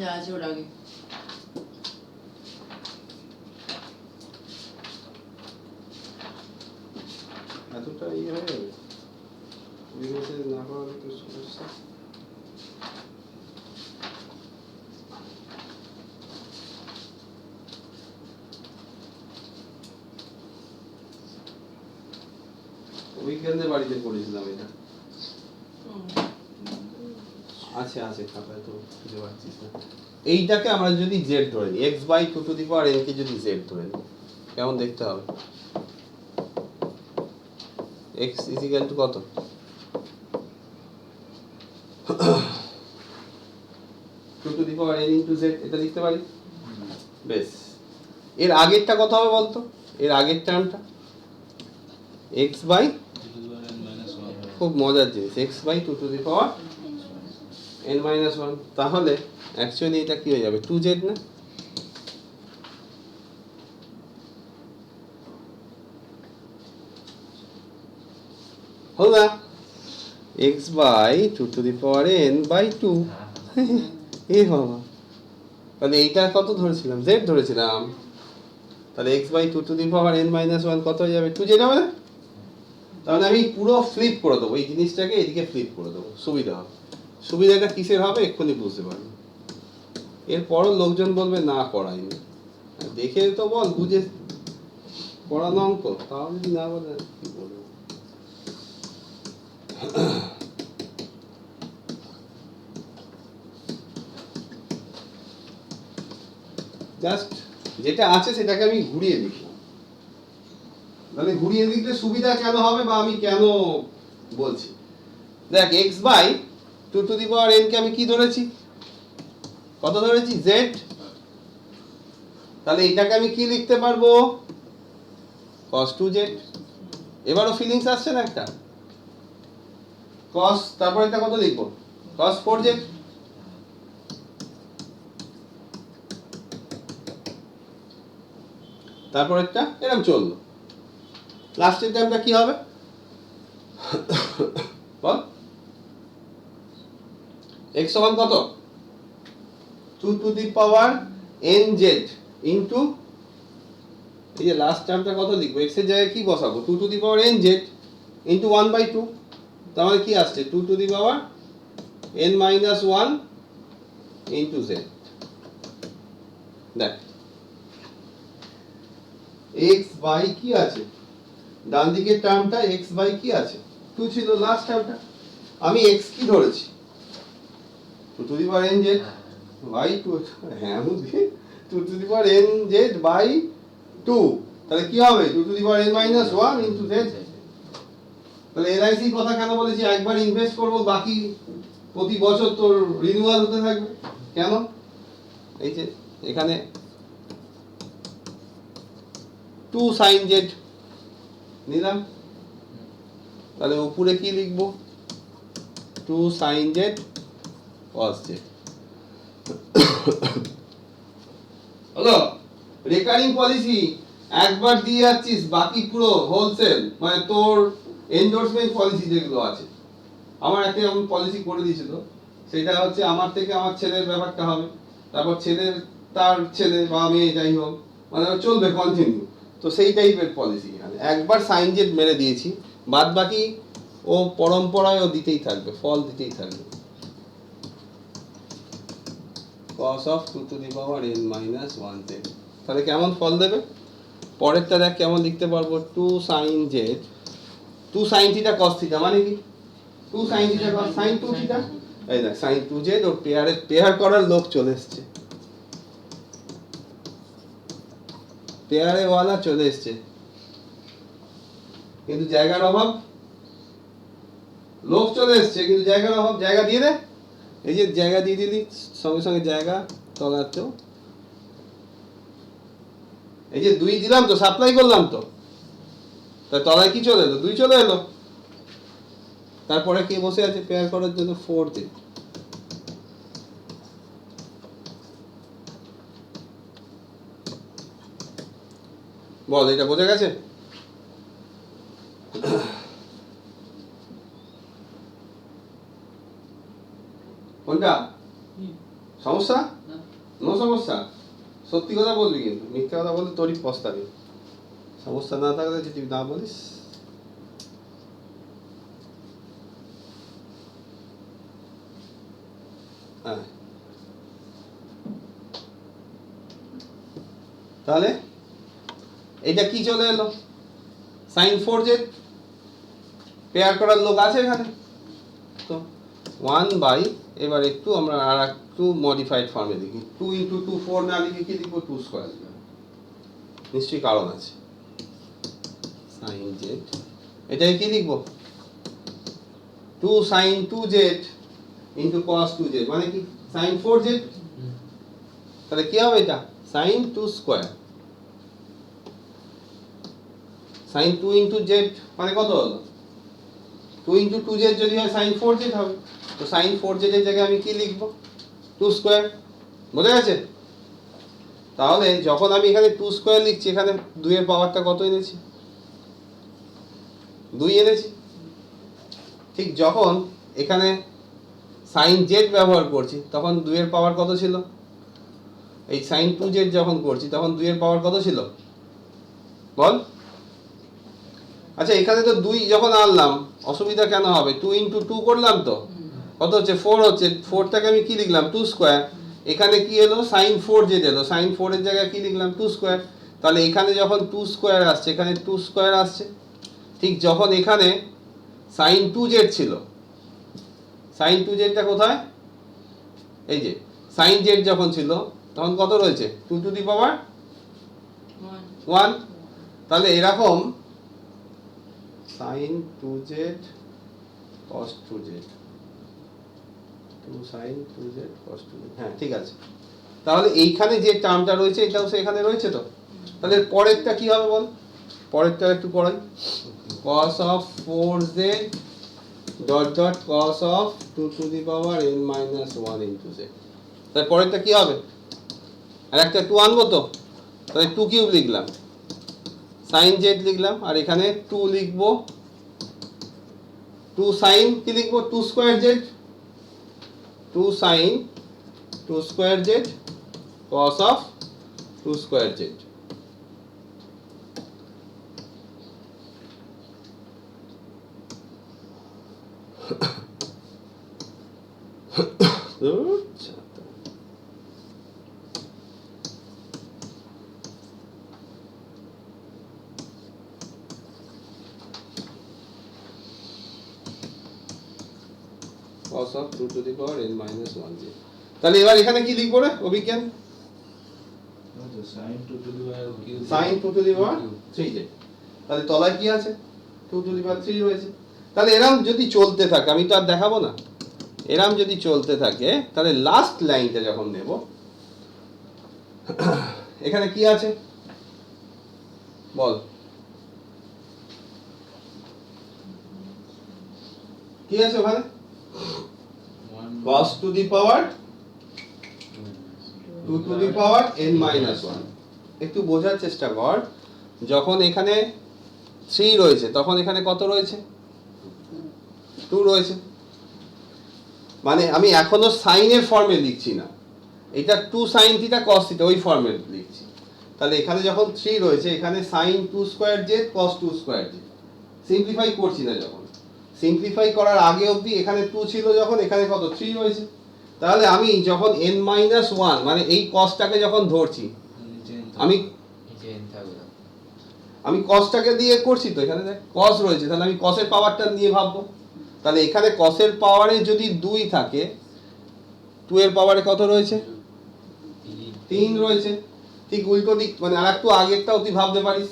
Speaker 3: যা আছে ওর আগে।
Speaker 1: এতটা ইয়ে হয়ে যাবে, বিবেচনা না করার তো সমস্যা। উইকেন্ডে বাড়িতে পড়েছিলাম এটা। আছে আছে খাতায়, তো খুঁজে পাচ্ছিস না। এইটাকে আমরা যদি z ধরে নিই, x by 2 to the power n কে যদি z ধরে নিই, কেমন দেখতে হবে? x ইকুয়াল টু কত? 2 to the power n into z, এটা লিখতে পারি। বেশ, এর আগেরটা কত হবে বলতো? এর আগের টার্মটা x by,
Speaker 2: to the by n minus 1
Speaker 1: খুব মজার জিনিস, x by 2 to the power n minus one, তাহলে অ্যাকচুয়ালি এটা কি হয়ে যাবে 2z না? হলো না? x বাই 2n/2 এ বাবা, তাহলে এইটা কত ধরেছিলাম? z ধরেছিলাম, তাহলে x বাই 2n/1 কত হয়ে যাবে? 2z হবে না? তাহলে আমি পুরো ফ্লিপ করে দেবো, এই জিনিসটাকে এদিকে ফ্লিপ করে দেবো, সুবিধা হবে। সুবিধাটা কিসের হবে এক্ষুনি বুঝতে পারবে। এরপরও লোকজন বলবে না করাইনি, দেখে তো বল, বুঝে পড়ানো অঙ্ক, তাও যদি না বলে কি বলবো। জাস্ট যেটা আছে সেটাকে আমি ঘুরিয়ে দিলাম, মানে ঘুরিয়ে দিতে সুবিধা কেন হবে বা আমি কেন বলছি। দেখ x বাই 2n কে আমি কি ধরেছি, কত ধরেছি? z। তাহলে এটাকে আমি কি লিখতে পারবো? cos 2z। এবারও ফিলিংস আসছে না একটা? cos, তারপর এটা কত লিখবো? cos 4z। তারপর একটা এরকম চললো, লাস্টের টাইমটা কি হবে বল? x সমান কত? 2n z ইন্টু, এই যে লাস্ট টার্মটা কত লিখবো? x এর জায়গায় কি বসাবো? 2n z ইন্টু 1/2, তার মানে কি আসছে? 2n-1 into z। দেখ x বাই কি আছে, ডান দিকের টার্মটা x বাই কি আছে? 2 ছিল লাস্ট টার্মটা, আমি x কি ধরেছি? 2n z বাই 2, হ্যাঁ বুঝি, 2n z বাই 2, তাহলে কি হবে? 2n-1 into z। তাহলে এলআইসি কথা কেন বলেছি? একবার ইনভেস্ট করবো, বাকি প্রতি বছর তোর রিনিউয়াল হতে থাকবে। কেন? এই যে এখানে 2 sin z নিলাম, তাহলে উপরে কি লিখবো? 2 sin z cos z। হলো রেকারিং পলিসি, একবার দিয়ে যাচ্ছিস, বাকি পুরো হোলসেল, মানে তোর এন্ডোর্সমেন্ট পলিসি যেগুলো আছে। আমার একটা এমন পলিসি করে দিয়েছিল, সেটা হচ্ছে আমার থেকে আমার ছেলের ব্যাপারটা হবে, তারপর ছেলের তার ছেলে বা মেয়ে যাই হোক, মানে চলবে কন্টিনিউ। তো সেই টাইপের পলিসি এখানে একবার সাইন জেড মেরে দিয়েছি, বাদ বাকি ও পরম্পরায় ও দিতেই থাকবে, ফল দিতেই থাকবে। cos of 2n-1 z, তাহলে কেমন ফল দেবে? পরেরটা দেখ কেমন লিখতে পারবো? 2 sin z, 2 sin theta cos theta, মানে কি 2 sin theta cos sin 2 theta. এই দেখ sin 2z ও পেয়ার করার লোক চলে এসেছে, পেয়ারে ওয়ালা চলে এসেছে, কিন্তু জায়গার অভাব। লোক চলে এসেছে কিন্তু জায়গার অভাব, জায়গা দিয়ে দে। এই যে জায়গা দিয়ে দিলি, সঙ্গে সঙ্গে জায়গা তলাতেও, এই যে 2 দিলাম তো, সাপ্লাই করলাম তো, তাই তলায় কি চলে এলো? 2 চলে এলো। তারপরে কে বসে আছে পেয়ার করার জন্য? 4 দিন। বল এটা বোঝা গেছে? কোনটা সমস্যা? নো সমস্যা, সত্যি কথা বলবি, কিন্তু মিথ্যা কথা বললে তোরই পস্তাবি। সমস্যা না থাকলে যদি না বলিস। হ্যাঁ, তাহলে এটা কি চলে এলো? sin 4z। পেয়ার করার লোক আছে এখানে তো 1 বাই, এবার একটু আমরা আর একটু মডিফাইড ফর্মে লিখি, 2 × 2 4 না লিখে কি লিখবো? 2 স্কয়ার লিখবো, নিশ্চয়ই কারণ আছে। sin z, এটাই কি লিখবো? 2 sin 2z into cos 2z, মানে কি sin 4z। তাহলে কি হবে এটা? sin 2 স্কয়ার, sin 2 × z মানে কত হলো? 2 ইন্টু 2z যদি হয় sin 4z হবে। তো sin 4z এর জায়গায় আমি কি লিখবো? 2 স্কোয়ার। বোঝা গেছে? তাহলে যখন আমি এখানে 2 স্কোয়ার লিখছি, এখানে 2 এর পাওয়ারটা কত এনেছি? 2 এনেছি। ঠিক যখন এখানে sin z ব্যবহার করছি তখন 2 এর পাওয়ার কত ছিল? এই sin 2z যখন করছি তখন 2 এর পাওয়ার কত ছিল বল? আচ্ছা এখানে তো 2 যখন আনলাম অসুবিধা কেন হবে? 2 ইন্টু 2 করলাম তো, কত হচ্ছে? 4 হচ্ছে। 4টাকে আমি কি লিখলাম? 2 স্কোয়ার। এখানে কি এলো? sin 4z এলো। sin 4 এর জায়গায় কি লিখলাম? 2 স্কোয়ার। তাহলে এখানে যখন 2 স্কোয়ার আসছে এখানে 2 স্কোয়ার আসছে। ঠিক যখন এখানে sin 2z ছিল, sin 2zটা কোথায়? এই যে sin z যখন ছিল তখন কত রয়েছে? 2 টু দি পাওয়ার 1। তাহলে এরকম sin 2z cos 2z, 2 sin 2z cos 2z, হ্যাঁ ঠিক আছে। তাহলে এইখানে যে টার্মটা রয়েছে এটাও এখানে রয়েছে তো। তাহলে পরেরটা কি হবে বল? পরেরটা একটু পড়াই। cos of 4z dot dot cos of 2 to the power n minus 1 into z। তাহলে পরেরটা কি হবে? আর একটা 2 আনবো তো, তাহলে 2 কিউব লিখলাম, sin z লিখলাম, আর এখানে 2 লিখবো, 2 sin কি লিখবো? 2 square z, 2 sin 2 square z cos of 2 square z। cos of 2 to the power n minus 1z। তাহলে এবার এখানে কি লিখবো রে অভিজ্ঞান?
Speaker 2: sin 2 to the power cube,
Speaker 1: sin 2 to the power 3z। তাহলে তলায় কি আছে? 2 to the power 3 রয়েছে। তাহলে এরকম যদি চলতে থাকে, আমি তো আর দেখাবো না, এরকম যদি চলতে থাকে তাহলে লাস্ট লাইনটা যখন নেব এখানে কি আছে বল? কি আছে ওখানে?
Speaker 2: 1
Speaker 1: cos to the power 2 to the power n minus 1। একটু বোঝার চেষ্টা কর, যখন এখানে 3 রয়েছে তখন এখানে কত রয়েছে? 2 রয়েছে। মানে আমি এখনো সাইনের ফর্মে লিখছি না, এটা 2 sin থিটা cos থিটা ওই ফর্মে লিখছি। তাহলে এখানে যখন 3 রয়েছে এখানে sin 2 square z cos 2 square z। Simplify করছি না, যখন সিম্পলিফাই করার আগে অবধি এখানে 2 ছিল, যখন এখানে কত 3 রয়েছে। তাহলে আমি যখন n minus 1 মানে এই cosটাকে যখন ধরছি, আমি cosটাকে দিয়ে করছি তো, এখানে দেখ cos রয়েছে, তাহলে আমি cos এর পাওয়ারটা নিয়ে ভাববো। তাহলে এখানে cos এর পাওয়ারে যদি 2 থাকে, 2 এর পাওয়ারে কত রয়েছে? 3 রয়েছে। ঠিক উল্টো দিক, মানে আরেকটু আগেরটাও তুই ভাবতে পারিস।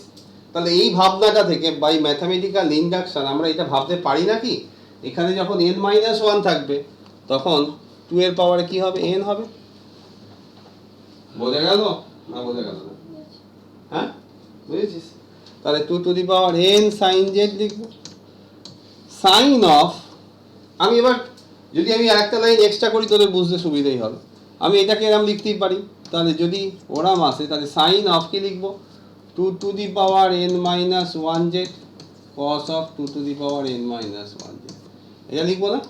Speaker 1: তাহলে এই ভাবনাটা থেকে বাই ম্যাথমেটিক্যাল ইন্ডাকশন আমরা এটা ভাবতে পারি নাকি, এখানে যখন n minus 1 থাকবে তখন 2 এর পাওয়ারে কি হবে? n হবে। বোঝা গেল না? বোঝা গেল না? হ্যাঁ বুঝেছিস? তাহলে 2 to the power n sin z লিখবো। সাইন অফ, আমি এবার যদি আমি আরেকটা লাইন এক্সট্রা করি তোদের বুঝতে সুবিধাই হবে। আমি এটাকে এরকম লিখতেই পারি। তাহলে যদি ওরাম আসে তাহলে সাইন অফ কি লিখবো? 2 to the power n minus 1z cos of 2 to the power n minus 1z। এটা লিখবো না?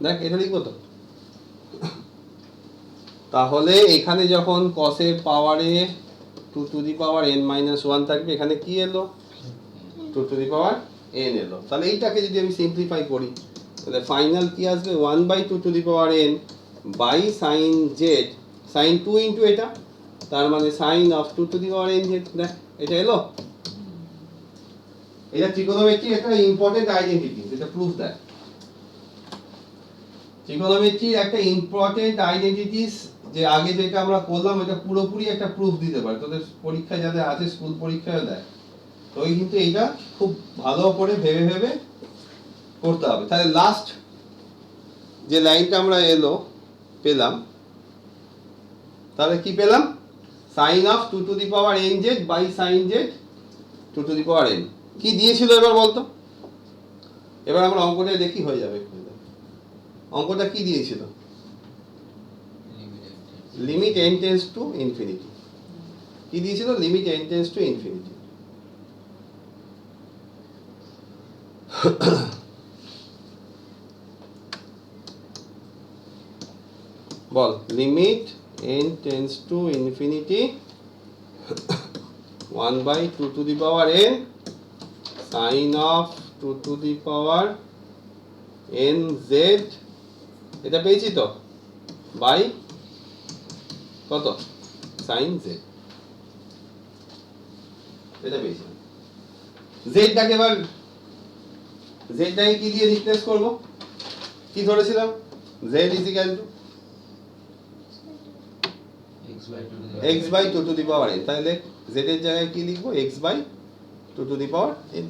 Speaker 1: দেখ এটা লিখবো তো। তাহলে এখানে যখন cos এর পাওয়ারে 2 to the power n minus 1 থাকবে, এখানে কি এলো? 2 টু দি পাওয়ার n এলো। তাহলে এইটাকে যদি আমি সিম্পলিফাই করি তাহলে ফাইনাল কি আসবে? 1/2 to the power n by sin z, sin 2 into এটা, তার মানে sin of 2 to the power n z। দেখ এটা এলো। এটা ট্রিগোনোমেট্রি একটা ইম্পর্টেন্ট আইডেন্টিটি, এটা প্রুফ দেয়। ট্রিগোনোমেট্রির একটা ইম্পর্টেন্ট আইডেন্টিটিস যে আগে যেটা আমরা করলাম এটা পুরোপুরি একটা প্রুফ দিতে পারে। তোদের পরীক্ষায় যাদের আছে, স্কুল পরীক্ষায় দেয়, তো ওই কিন্তু এটা খুব ভালো করে ভেবে ভেবে করতে হবে। তাহলে লাস্ট যে লাইনটা আমরা পেলাম, তাহলে কি পেলাম? Sine of 2 to the power nz by sine z 2 to the power n। কি দিয়েছিল এবার বলতো? এবার আমরা অঙ্কটা দেখি, হয়ে যাবে। অঙ্কটা কি দিয়েছিল? Limit n tends to infinity. কি দিয়েছিল? Limit n tends to infinity. বল, limit n tends to infinity 1 by 2 to the power n sine of 2 to the power nz, এটা পেয়েছি তো, বাই কত? সাইন z, এটা পেয়েছি। z টাকে এবার z টাকে কি দিয়ে রিপ্লেস করব? কি ধরেছিলাম? z is equal to x by 2 to the power n। তাহলে z এর জায়গায় কি লিখবো? x by 2 to the power n।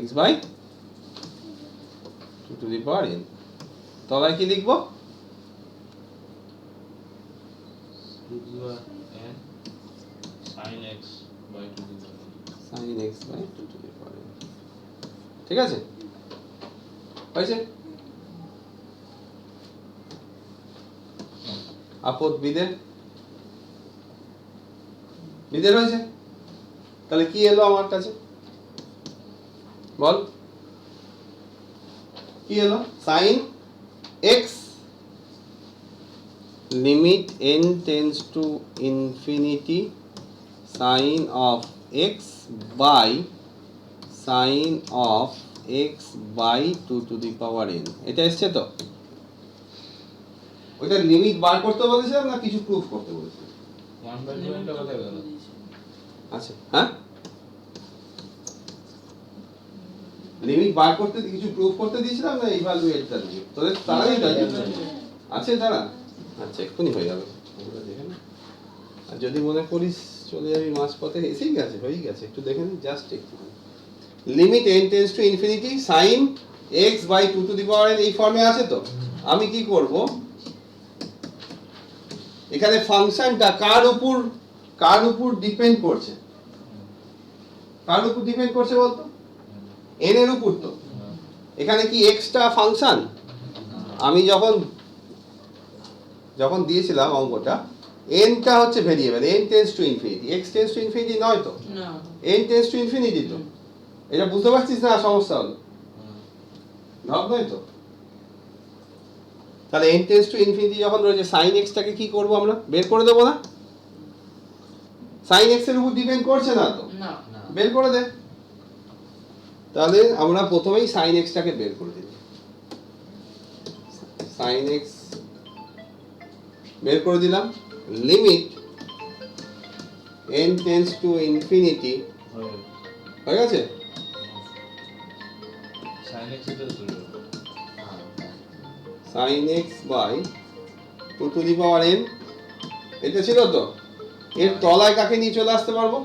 Speaker 1: x by 2 to the power n। তলায় কি লিখবো?
Speaker 2: sin x by 2 to the
Speaker 1: sin x by 2 to the power n। ঠিক আছে, হয়েছে? আপদ বিদের বিদের হয়েছে। তাহলে কি এলো আমার কাছে? বল, কি এলো? Sine x limit n tends to infinity sine of x by sine of x by 2 to the power n। এটা এসছে তো? ওইটা লিমিট বার করতে বলেছিলাম না কিছু প্রুফ করতে বলেছিলাম?
Speaker 2: 1 by 2 টা কোথায় গেল?
Speaker 1: আচ্ছা, হ্যাঁ, লিমিট বার করতে কিছু প্রুফ করতে দিয়েছিলাম না? ইভালুয়েটটা দিয়ে তোদের তারাই আছে তারা। আচ্ছা, এক্ষুনি হয়ে যাবে। দেখে না, আর যদি মনে করিস চলে যাবি মাঝপথে, এসেই গেছে, হয়েই গেছে। একটু দেখে নিন, জাস্ট একটু। Limit n tends to infinity sine x by 2 to the power n, এই ফর্মে আছে তো? আমি কি করব? এখানে ফাংশনটা কার উপর ডিপেন্ড করছে? কার উপর ডিপেন্ড করছে বলতো? n এর উপর তো। এখানে কি x টা ফাংশন? আমি যখন দিয়েছিলাম অঙ্কটা, n টা হচ্ছে variable, n tends to infinity, x tends to infinity নয় তো?
Speaker 3: না,
Speaker 1: n টেন্ডস টু ইনফিনিটি তো। এটা বুঝতে পারছিস না? সমস্যা হলো, ভাব নয় তো? তাহলে n টেন্ডস টু ইনফিনিটি যখন রয়েছে, সাইন x টাকে কি করব আমরা? বের করে দেবো না? সাইন x এর উপর ডিপেন্ড করছে না তো?
Speaker 3: না,
Speaker 1: বের করে দে। তাহলে আমরা প্রথমেই সাইন x টাকে বের করে দিই। সাইন x বের করে দিলাম। Limit n tends to infinity হয়ে গেছে।
Speaker 2: sin x এটা ধরে
Speaker 1: sine x by 2 to the power n, এটা ছিল তো? এর তলায় কাকে নিয়ে চলে আসতে পারবো?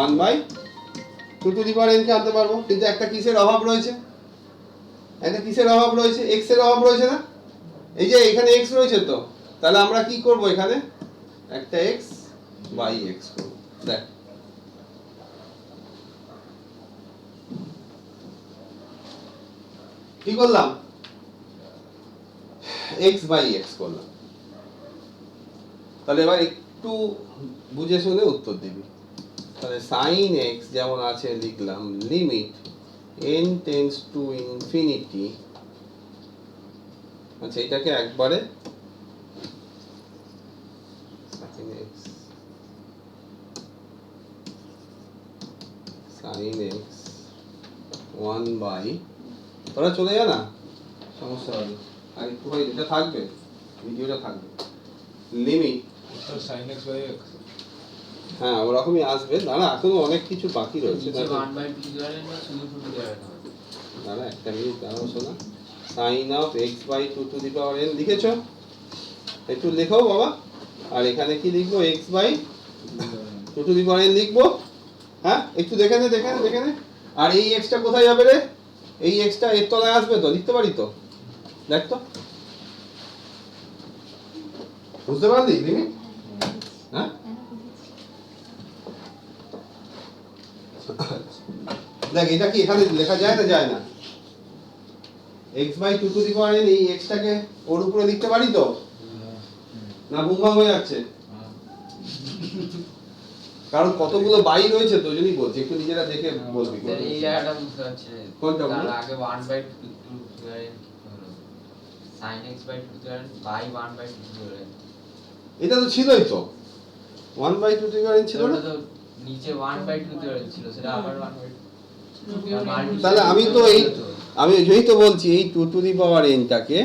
Speaker 1: 1 by 2 to the power n কে আনতে পারবো। কিন্তু একটা কিসের অভাব রয়েছে? একটা কিসের অভাব রয়েছে? x এর অভাব রয়েছে না? এই যে এখানে x রয়েছে তো, তাহলে আমরা কি করব? এখানে একটা x বাই x করব। দেখ, কি করলাম? x বাই x করলাম। তাহলে এবার একটু বুঝে শুনে উত্তর দিবি। তাহলে সাইন x যেমন আছে লিখলাম limit n tends to infinity. আচ্ছা, এটাকে একবারে sine x sine x 1 by, তোরা চলে যা না, সমস্যা হবে। আর একটু হয়, এটা থাকবে, ভিডিওটা থাকবে। Limit
Speaker 2: sin x by x
Speaker 1: হ্যাঁ ওরকমই আসবে। দাঁড়া, এখনো অনেক কিছু বাকি রয়েছে। দাঁড়া একটা মিনিট, দাঁড়াও শোনা। Sine of x by 2 to the power n লিখেছো? একটু লেখো বাবা। আর এখানে কি লিখবো? X by two to the power n লিখবো। হ্যাঁ, একটু দেখে নে। আর এই এক্সটা কোথায় যাবে রে? এই এক্সটা এর তলায় আসবে তো, লিখতে পারি তো, দেখ তো, বুঝতে পারলি লিমিট? হ্যাঁ, দেখ এটা কি এখানে লেখা যায় না? X by two to the power n, এই এক্সটাকে ওর উপরে লিখতে পারি তো, না বুমবাং হয়ে যাচ্ছে? কারণ কতগুলো বাই রয়েছে তো, ওই বলছি একটু নিজেরা দেখে বলবি।
Speaker 4: এই জায়গাটা বুঝতে পারছি না।
Speaker 1: কোনটা বলো?
Speaker 4: তার আগে 1/2 sin x by 2 by 1/2
Speaker 1: এটা তো ছিলই তো, 1 বাই 2 ছিল না?
Speaker 4: ওটা তো নিচে 1/2 ছিল, সেটা আবার 1/2।
Speaker 1: তাহলে আমি যেই তো বলছি এই 2 টু দি পাওয়ার এনটাকে,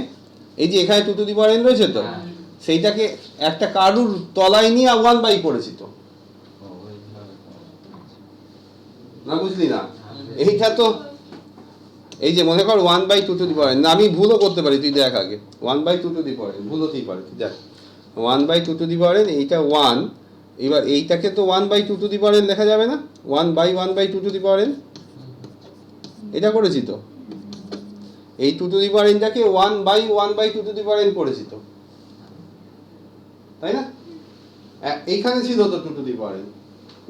Speaker 1: এই যে এখানে 2 টু দি পাওয়ার এন রয়েছে তো,
Speaker 4: হ্যাঁ।
Speaker 1: সেইটাকে একটা কারুর তলায় নিয়ে 1 বাই করেছি তো, না বুঝলি না? এইটা তো এই যে মনে কর 1 বাই 2 টু দি পাওয়ার এন, আমি ভুলও করতে পারি, তুই দেখ আগে 1 বাই 2 টু দি পাওয়ার এন ভুল হতেই পারে, তুই দেখ 1 বাই 2 টু দি পাওয়ার এন, এইটা 1, এবার এইটাকে তো 1 বাই 2 টু দি পাওয়ার এন লেখা যাবে না? 1 বাই 2 টু দি পাওয়ার এন, এটা করেছি তো, এই 2 টু দি পাওয়ার এনটাকে 1 by 2 to the power N করেছি তো, তাই না? এইখানে ছিল তো 2 টু দি পাওয়ার এন,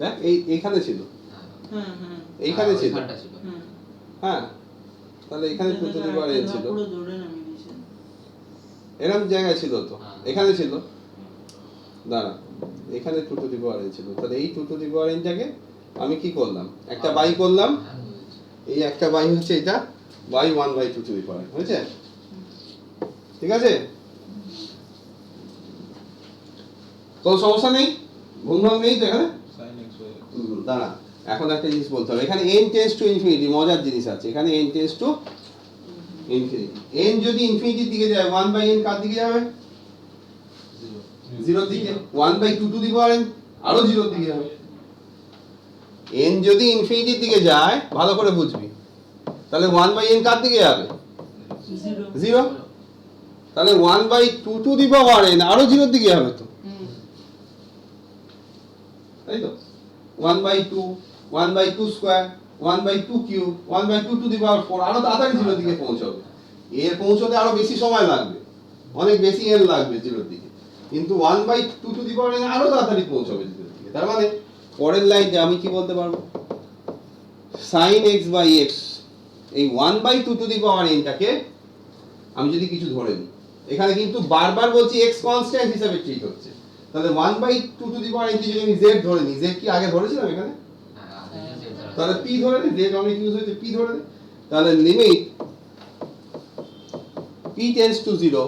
Speaker 1: দেখ এইখানে ছিল, এইখানে ছিল, হ্যাঁ, তাহলে এখানে 2 টু দি পাওয়ার এন ছিল, এরকম জায়গায় ছিল তো, এখানে ছিল, দাঁড়া, এখানে 2 টু দি পাওয়ার এন ছিল, তাহলে এই 2 টু দি পাওয়ার এনটাকে আমি কি করলাম? একটা বাই করলাম, এই একটা বাই হচ্ছে এটা বাই 1 বাই 2 টু দি পাওয়ার, হয়েছে? ঠিক আছে, কোনো সমস্যা নেই, ভুলভাল নেই তো এখানে?
Speaker 2: sin x by
Speaker 1: দাঁড়া, এখন একটা জিনিস বলতে হবে, এখানে n টেন্ডস টু ইনফিনিটি, মজার জিনিস আছে এখানে, n tends to infinity, n যদি ইনফিনিটির দিকে যায় 1 বাই n কার দিকে যাবে? 0 এর দিকে। 1 by 2 to the power n আরো 0 এর দিকে যাবে। n যদি ইনফিনিটির দিকে যায়, ভালো করে বুঝবি, তাহলে 1 বাই n কার দিকে যাবে? 0। তাহলে 1 by 2 to the power n আরো 0 এর দিকে যাবে তো, তাই তো? 1 by 2, 1 by 2 square, 1 by 2 cube, 1 by 2 to the power 4, আরো তাড়াতাড়ি 0 এর দিকে পৌঁছাবে। এর পৌঁছতে আরো বেশি সময় লাগবে, অনেক বেশি n লাগবে 0 এর দিকে, কিন্তু 1 by 2 to the power n আরো তাড়াতাড়ি পৌঁছাবে 0 এর দিকে। তার মানে পরের লাইনে আমি কি বলতে পারবো? sin x বাই x, এই 1 by 2 to the power n টাকে আমি যদি কিছু ধরে নিই, এখানে কিন্তু বারবার বলছি x কনস্ট্যান্ট হিসেবে ট্রিট হচ্ছে, তাহলে 1 by 2 to the power n যদি আমি z ধরে নিই, z কি আগে ধরেছিলাম এখানে? তাহলে p ধরে নিই, z অনেক ইউজ হয়েছে, p ধরে নিই, তাহলে লিমিট p টেন্ডস টু 0,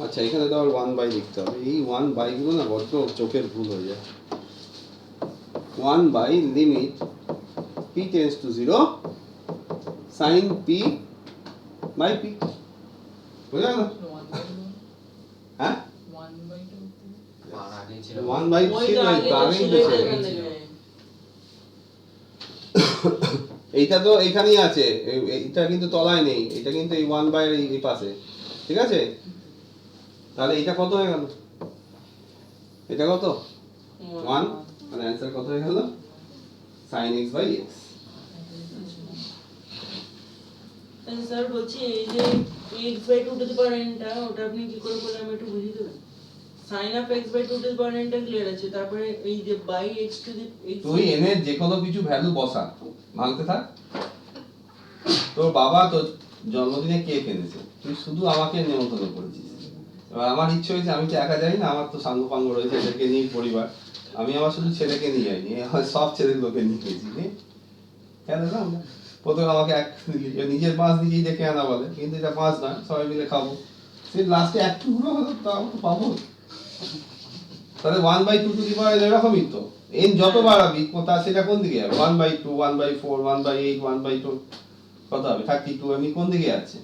Speaker 1: আচ্ছা এখানে তো আবার 1 বাই লিখতে হবে, এই 1 বাই গুলো না বড্ড চোখের ভুল হয়ে যায়। 1 by limit p tends to 0 sin p by p, বুঝা গেল? হ্যাঁ, 1 বাই এইটা তো এখানেই আছে, এইটা কিন্তু তলায় নেই, এটা কিন্তু এই 1 বাই এই পাশে, ঠিক আছে? তাহলে এটা কত হয়ে গেল? এটা কত? 1, মানে অ্যানসার কত হয়ে গেল? sin x by x।
Speaker 3: Sir বলছি এই যে x by 2 to the power n টা, ওটা আপনি কি করে করলেন আমি একটু বুঝিয়ে দেবেন? sin of x by 2 to the power n টা ক্লিয়ার আছে, তারপরে এই যে by x to the x,
Speaker 1: তুই n এর যে কোনো কিছু ভ্যালু বসা, ভাঙতে থাক। তোর বাবা তো জন্মদিনে কেক এনেছে, তুই শুধু আমাকে নেমন্তন্ন করেছিস, এবার আমার ইচ্ছে হয়েছে, আমি তো একা যাই না, আমার তো সাঙ্গ পাঙ্গ রয়েছে, এদেরকে নিয়ে পরিবার, আমি আমার শুধু ছেলেকে নিয়ে যাইনি, সব ছেলেগুলোকে নিয়ে গেছি, কেন না? প্রথমে আমাকে নিজের পাঁচ নিজেই দেখে আনা বলে, কিন্তু এটা পাঁচ নয়, সবাই মিলে খাবো, সে লাস্টে এক টুকরো হলো, তাও তো পাবো। তাহলে 1 বাই 2 টু দি পাওয়ার এরকমই তো, n যত বাড়াবি তা সেটা কোন দিকে যাবে? 1 বাই 2, 1 বাই 4, 1 বাই 8, 1 বাই 2, কত হবে? 32, এমনি কোন দিকে যাচ্ছে?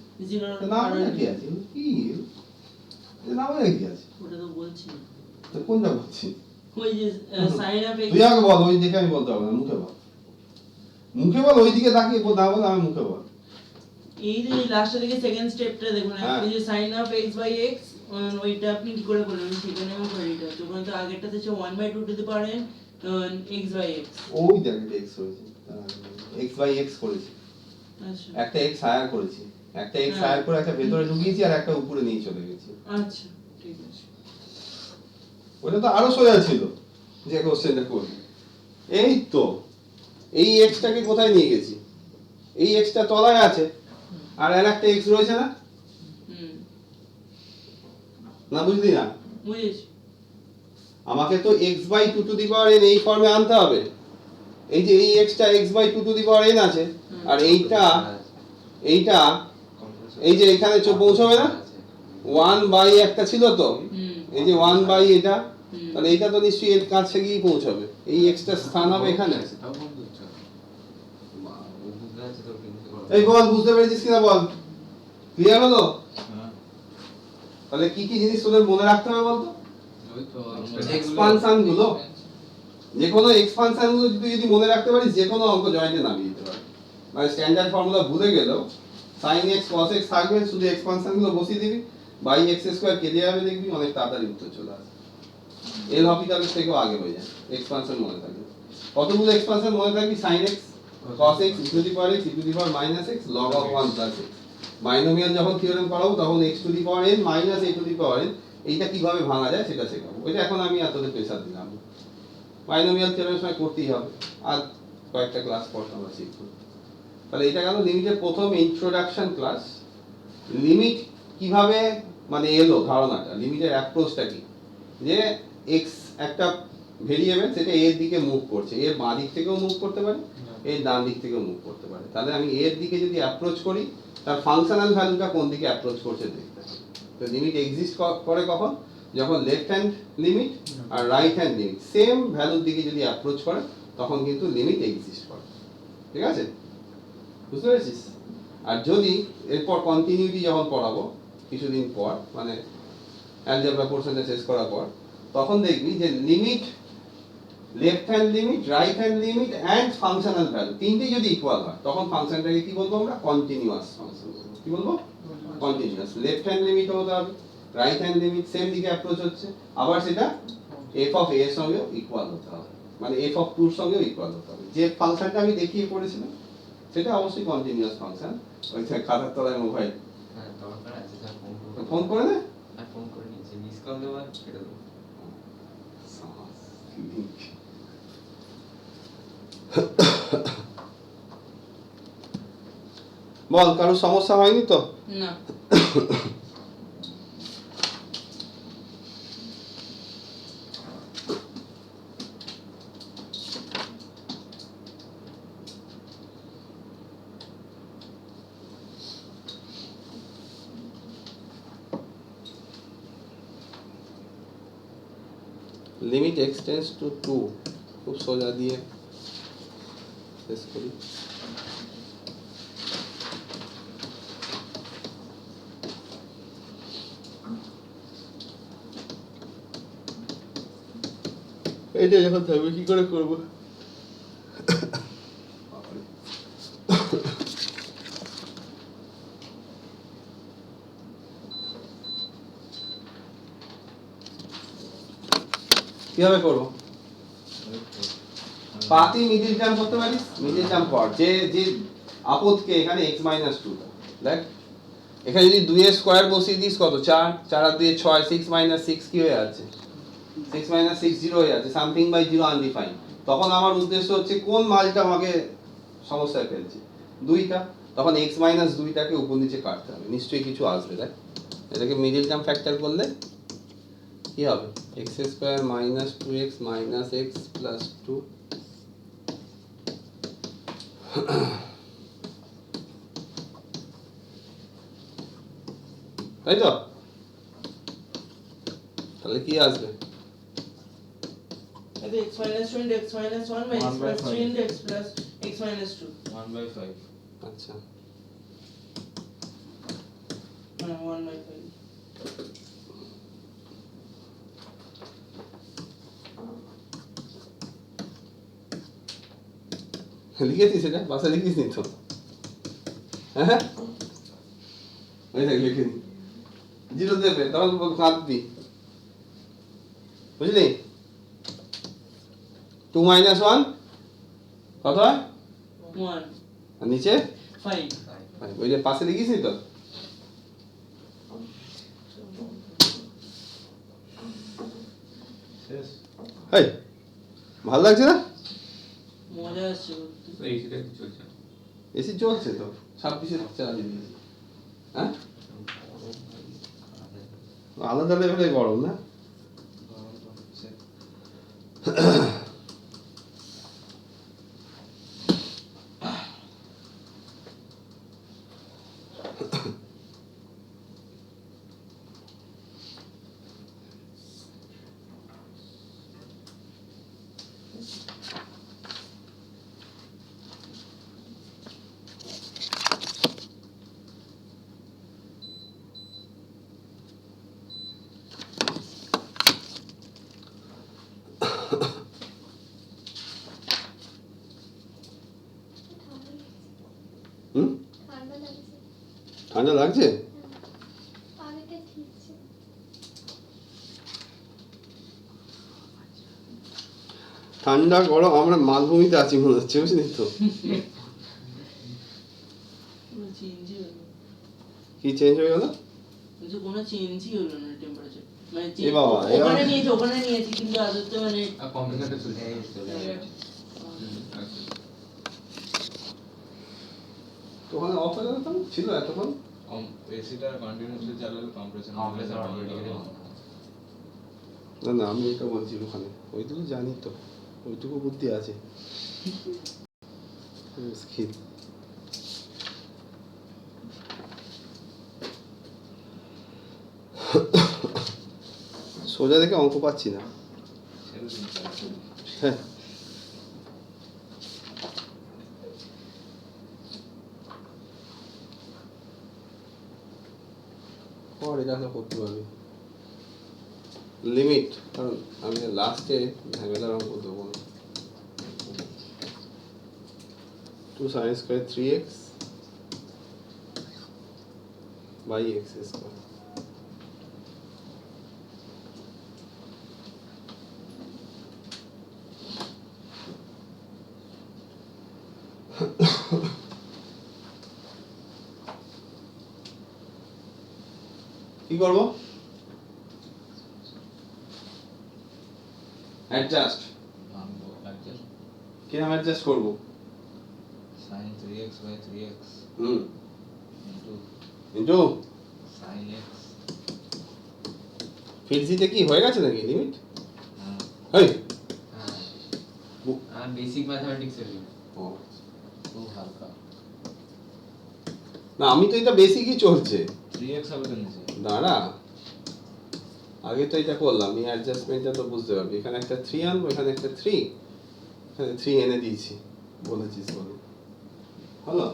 Speaker 1: না বলে কি আছে? কি না বলে কি আছে?
Speaker 3: ওটা তো বলছি,
Speaker 1: তো কোনটা বলছি?
Speaker 3: ওই যে sin of x,
Speaker 1: তুই আগে বল, ওই দিকে আমি বলতে হবে না, মুখে বল, মুখে বল, ওই দিকে তাকিয়ে না বল, আমি মুখে বল।
Speaker 3: এই যে লাস্টের দিকে সেকেন্ড স্টেপটা দেখুন,
Speaker 1: হ্যাঁ।
Speaker 3: এই যে sine of x by x, ওইটা আপনি কি করে করলেন সেখানে আমি কোয়ারিটা তো ওখানে তো আগেরটাতে হচ্ছে 1/2 to the power n x by x।
Speaker 1: ওই দেখ এটা x হয়েছে, x বাই x করেছি,
Speaker 3: আচ্ছা
Speaker 1: একটা x হায়ার করেছি, একটা x
Speaker 3: হ্যাঁ।
Speaker 1: হায়ার করে একটা ভেতরে ঢুকিয়েছি আর একটা উপরে নিয়ে চলে গেছি।
Speaker 3: আচ্ছা ঠিক আছে।
Speaker 1: ওটা তো আরো সোজা ছিল যে কোশ্চেনটা করবি। এই তো এই x টাকে কোথায় নিয়ে গেছি, এই x টা তলায় আছে আর একটা x রয়েছে না,
Speaker 3: হুম
Speaker 1: না বুঝলি না?
Speaker 3: বুঝেছি।
Speaker 1: আমাকে তো x by 2 to the power n এই ফর্মে আনতে হবে। এই যে এই x টা x by 2 to the power n আছে আর এইটা এই যে এখানে পৌঁছবে না, 1 বাই একটা ছিল তো,
Speaker 3: হুম
Speaker 1: এই যে 1 বাই এটা,
Speaker 3: হুম।
Speaker 1: তাহলে এইটা তো নিশ্চয়ই এর কাছে গিয়ে পৌঁছবে, এই x টা স্থান হবে এখানে।
Speaker 2: সেটাও বন্ধ হচ্ছে মা ও বুঝতে আছে তো কিন্তু
Speaker 1: এই বল, বুঝতে পেরেছিস কিনা বল, ক্লিয়ার হলো?
Speaker 2: হ্যাঁ
Speaker 1: তাহলে কি কি জিনিস তোদের মনে রাখতে হবে বলতো?
Speaker 2: ওই তো
Speaker 1: এক্সপানশন গুলো, যে কোনো এক্সপানশন গুলো যদি মনে রাখতে পারিস যে কোনো অঙ্ক জয়েন্টে নামিয়ে দিতে পারবি। মানে স্ট্যান্ডার্ড ফর্মুলা ভুলে গেলেও sin x cos x থাকবে, শুধু এক্সপানশন গুলো বসিয়ে দিবি, বাই x স্কয়ার কেটে যাবে, দেখবি অনেক তাড়াতাড়ি উত্তর চলে আসে। এল হপিটালের থেকেও আগে হয়ে যায় এক্সপানশন মনে থাকবে। কতগুলো এক্সপানশন মনে থাকবি? sin x cos x e to the power x e to the power minus x log of 1 plus x। Binomial যখন থিওরেম পড়াবো তখন x to the power n minus a to the power n, এইটা কিভাবে ভাঙা যায় সেটা শেখাবো। ওইটা এখন আমি এতদের প্রেসার দিলাম না। বাইনোমিয়াল থিওরেম সময় করতেই হবে, আর কয়েকটা ক্লাস পর আমরা শিখবো। তাহলে এটা গেল লিমিটের প্রথম ইন্ট্রোডাকশন ক্লাস। লিমিট কিভাবে মানে এলো ধারণাটা, লিমিটের অ্যাপ্রোচটা কি, যে x একটা ভেরিয়েবল, সেটা এর দিকে মুভ করছে, এর বাঁ দিক থেকেও মুভ করতে পারে, এর ডান দিক থেকেও মুভ করতে পারে। তাহলে আমি এর দিকে যদি অ্যাপ্রোচ করি, তার ফাংশনাল ভ্যালুটা কোন দিকে অ্যাপ্রোচ করছে দেখতে হবে। তো লিমিট এক্সিস্ট করে কখন, যখন লেফট হ্যান্ড লিমিট আর রাইট হ্যান্ড লিমিট সেম ভ্যালুর দিকে যদি অ্যাপ্রোচ করে, তখন কিন্তু লিমিট এক্সিস্ট করে। ঠিক আছে, বুঝতে পেরেছিস? আর যদি এরপর কন্টিনিউটি যখন পড়াবো কিছুদিন পর, মানে অ্যালজেব্রা পোরশনটা শেষ করার পর, তখন দেখবি যে limit, left hand limit, right hand limit and functional value তিনটেই যদি ইকুয়াল হয়, তখন ফাংশনটাকে কি বলবো আমরা? কন্টিনিউয়াস ফাংশন বলবো। কি বলবো? কন্টিনিউয়াস। লেফট হ্যান্ড লিমিট হতে হবে, রাইট হ্যান্ড লিমিট সেম দিকে অ্যাপ্রোচ হচ্ছে, আবার সেটা f অফ a এর সঙ্গেও ইকুয়াল হতে হবে, মানে f অফ 2 এর সঙ্গেও ইকুয়াল হতে হবে। যে ফাংশনটা আমি দেখিয়ে পড়েছিলাম সেটা অবশ্যই কন্টিনিউয়াস ফাংশন। ওই খাতার তলায় মোবাইল
Speaker 2: হ্যাঁ দরকার আছে স্যার
Speaker 1: ফোন করে দে।
Speaker 2: আর ফোন করে নিয়েছি, মিস কল দেওয়ার সেটা দেবো।
Speaker 1: বল, কারো সমস্যা হয়নি তো?
Speaker 3: না
Speaker 1: লিমিট এক্সটেন্স টু 2, খুব সোজা দিয়ে শেষ করি। এইটা যখন থাকবে কি করে করবো? কিভাবে করবো? পাতি মিডিল টার্ম করতে পারিস, মিডিল টার্ম কর, যে যে আপদকে এখানে x মাইনাস 2, দেখ এখানে যদি 2 এর স্কয়ার বসিয়ে দিস কত? 4, 4 আর 2 6, 6 মাইনাস 6 কি হয়ে আছে? 6 মাইনাস 6 0 হয়ে আছে, সামথিং বাই 0 আনডিফাইন্ড। তখন আমার উদ্দেশ্য হচ্ছে কোন মালটা আমাকে সমস্যায় ফেলছে, 2টা, তখন x মাইনাস 2টাকে উপর নিচে কাটতে হবে, নিশ্চয়ই কিছু আসবে। দেখ এটাকে মিডিল টার্ম ফ্যাক্টর করলে কি হবে? x square minus 2x minus x plus 2, তাই তো? তাহলে কি আসবে?
Speaker 3: তাহলে x minus 2 into x minus 1 by x
Speaker 2: 1 by
Speaker 3: plus 3
Speaker 2: 5.
Speaker 3: into x plus x minus 2.
Speaker 2: 1/5
Speaker 1: আচ্ছা,
Speaker 3: 1 by 5.
Speaker 1: লিখেছিস এটা? বাসা লিখিস নি তো? হ্যাঁ, ওই দেখ লিখে নি জিরো দেবে তখন কাঁদবি বুঝলি 2 - 1 কত হয়
Speaker 3: 1
Speaker 1: আর নিচে
Speaker 3: 5
Speaker 1: ওই যে পাশে লিখিসনি তো
Speaker 2: শেষ
Speaker 1: এই ভালো লাগছে না
Speaker 3: মজা আসছে করতে।
Speaker 2: তো এইটা কি চলছে
Speaker 1: এসি চলছে তো 26-এ চালিয়ে দিয়েছি হ্যাঁ আলাদা লেভেলে গরম না
Speaker 2: গরম তো হচ্ছে
Speaker 1: হুম
Speaker 5: ঠান্ডা লাগছে
Speaker 1: ঠান্ডা লাগছে
Speaker 5: পানিটা ঠিক ছিল
Speaker 1: ঠান্ডা গরম আমরা মালভূমিতে আছি মনে হচ্ছে বুঝলি তো
Speaker 3: কোনো চেঞ্জই হলো না।
Speaker 1: কি চেঞ্জ হয়ে গেল
Speaker 3: বলছি কোনো চেঞ্জই হলো না টেম্পারেচার মানে
Speaker 1: এ বাবা,
Speaker 3: ওখানে নিয়েছি কিন্তু আদতে মানে
Speaker 2: আর কম্পিউটারে চলছে
Speaker 1: তো ওখানে অফ হয়ে গেল তখন ছিল এতক্ষণ
Speaker 2: এসিটা কন্টিনিউয়াসলি চালালে কম্প্রেসর
Speaker 4: Compressor automatically on।
Speaker 1: না না আমি এটা বলছি ওখানে ওইটুকু জানি তো ওইটুকু বুদ্ধি আছে স্থির সোজা দেখে অঙ্ক পাচ্ছি না
Speaker 2: ছেড়ে দিন
Speaker 1: হ্যাঁ কর এটা তো করতে পারবি লিমিট কারণ আমি লাস্টে ঝামেলার অঙ্ক দেবো না 2 sin square 3x by x square কি করবো অ্যাডজাস্ট
Speaker 2: ভাঙবো অ্যাডজাস্ট
Speaker 1: কিরকম অ্যাডজাস্ট করবো
Speaker 2: sin 3x by 3x
Speaker 1: hmm
Speaker 2: into
Speaker 1: কিন্তু
Speaker 2: sin x
Speaker 1: ফিলসিতে কি হয়ে গেছে নাকি লিমিট
Speaker 2: হ্যাঁ
Speaker 1: এই
Speaker 4: হ্যাঁ বেসিক ম্যাথমেটিক্স এর
Speaker 1: ও
Speaker 2: খুব হালকা
Speaker 1: না আমি তো এটা বেসিকই চলছে
Speaker 2: 3x হবে তো নিচে
Speaker 1: দাঁড়া আগে তো এটা করলাম এই অ্যাডজাস্টমেন্টটা তো বুঝতে পারবি এখানে একটা 3 আনবো এখানে একটা 3 এখানে 3 এনে দিয়েছি বলেছিস বলে হলো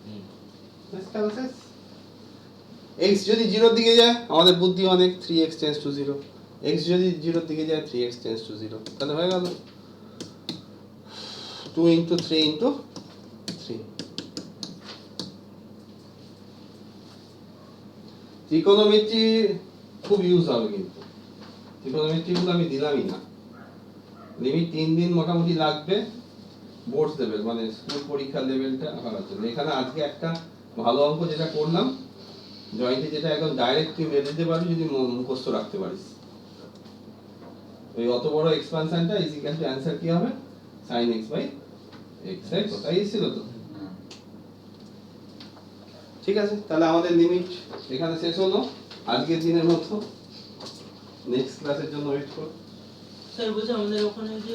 Speaker 2: হুম
Speaker 1: ব্যাস খেলা শেষ x যদি 0 এর দিকে যায় আমাদের বুদ্ধি অনেক 3x টেন্ডস টু 0 x যদি 0 এর দিকে যায় 3x টেন্ডস টু 0 তাহলে হয়ে গেল 2 into 3 into 3 ত্রিকোণমিতি খুব ইউজ হবে কিন্তু ত্রিকোণমিতিগুলো আমি দিলামই না লিমিট 3 দিন মোটামুটি লাগবে বোর্ড লেভেল মানে স্কুল পরীক্ষার লেভেলটা আঁকার জন্য এখানে আজকে একটা ভালো অঙ্ক যেটা করলাম জয়েন্টে যেটা একদম ডাইরেক্ট তুই বের দিতে পারবি যদি মুখস্থ রাখতে পারিস ওই অত বড় এক্সপানশনটা ইজ ইকুয়াল টু অ্যানসার কি হবে sin x বাই x তাই তো তাই ছিল তো ঠিক আছে তাহলে আমাদের লিমিট এখানে শেষ হলো আজকের দিনের মতো নেক্সট ক্লাসের জন্য ওয়েট কর
Speaker 3: স্যার বলছে আমাদের ওখানে যে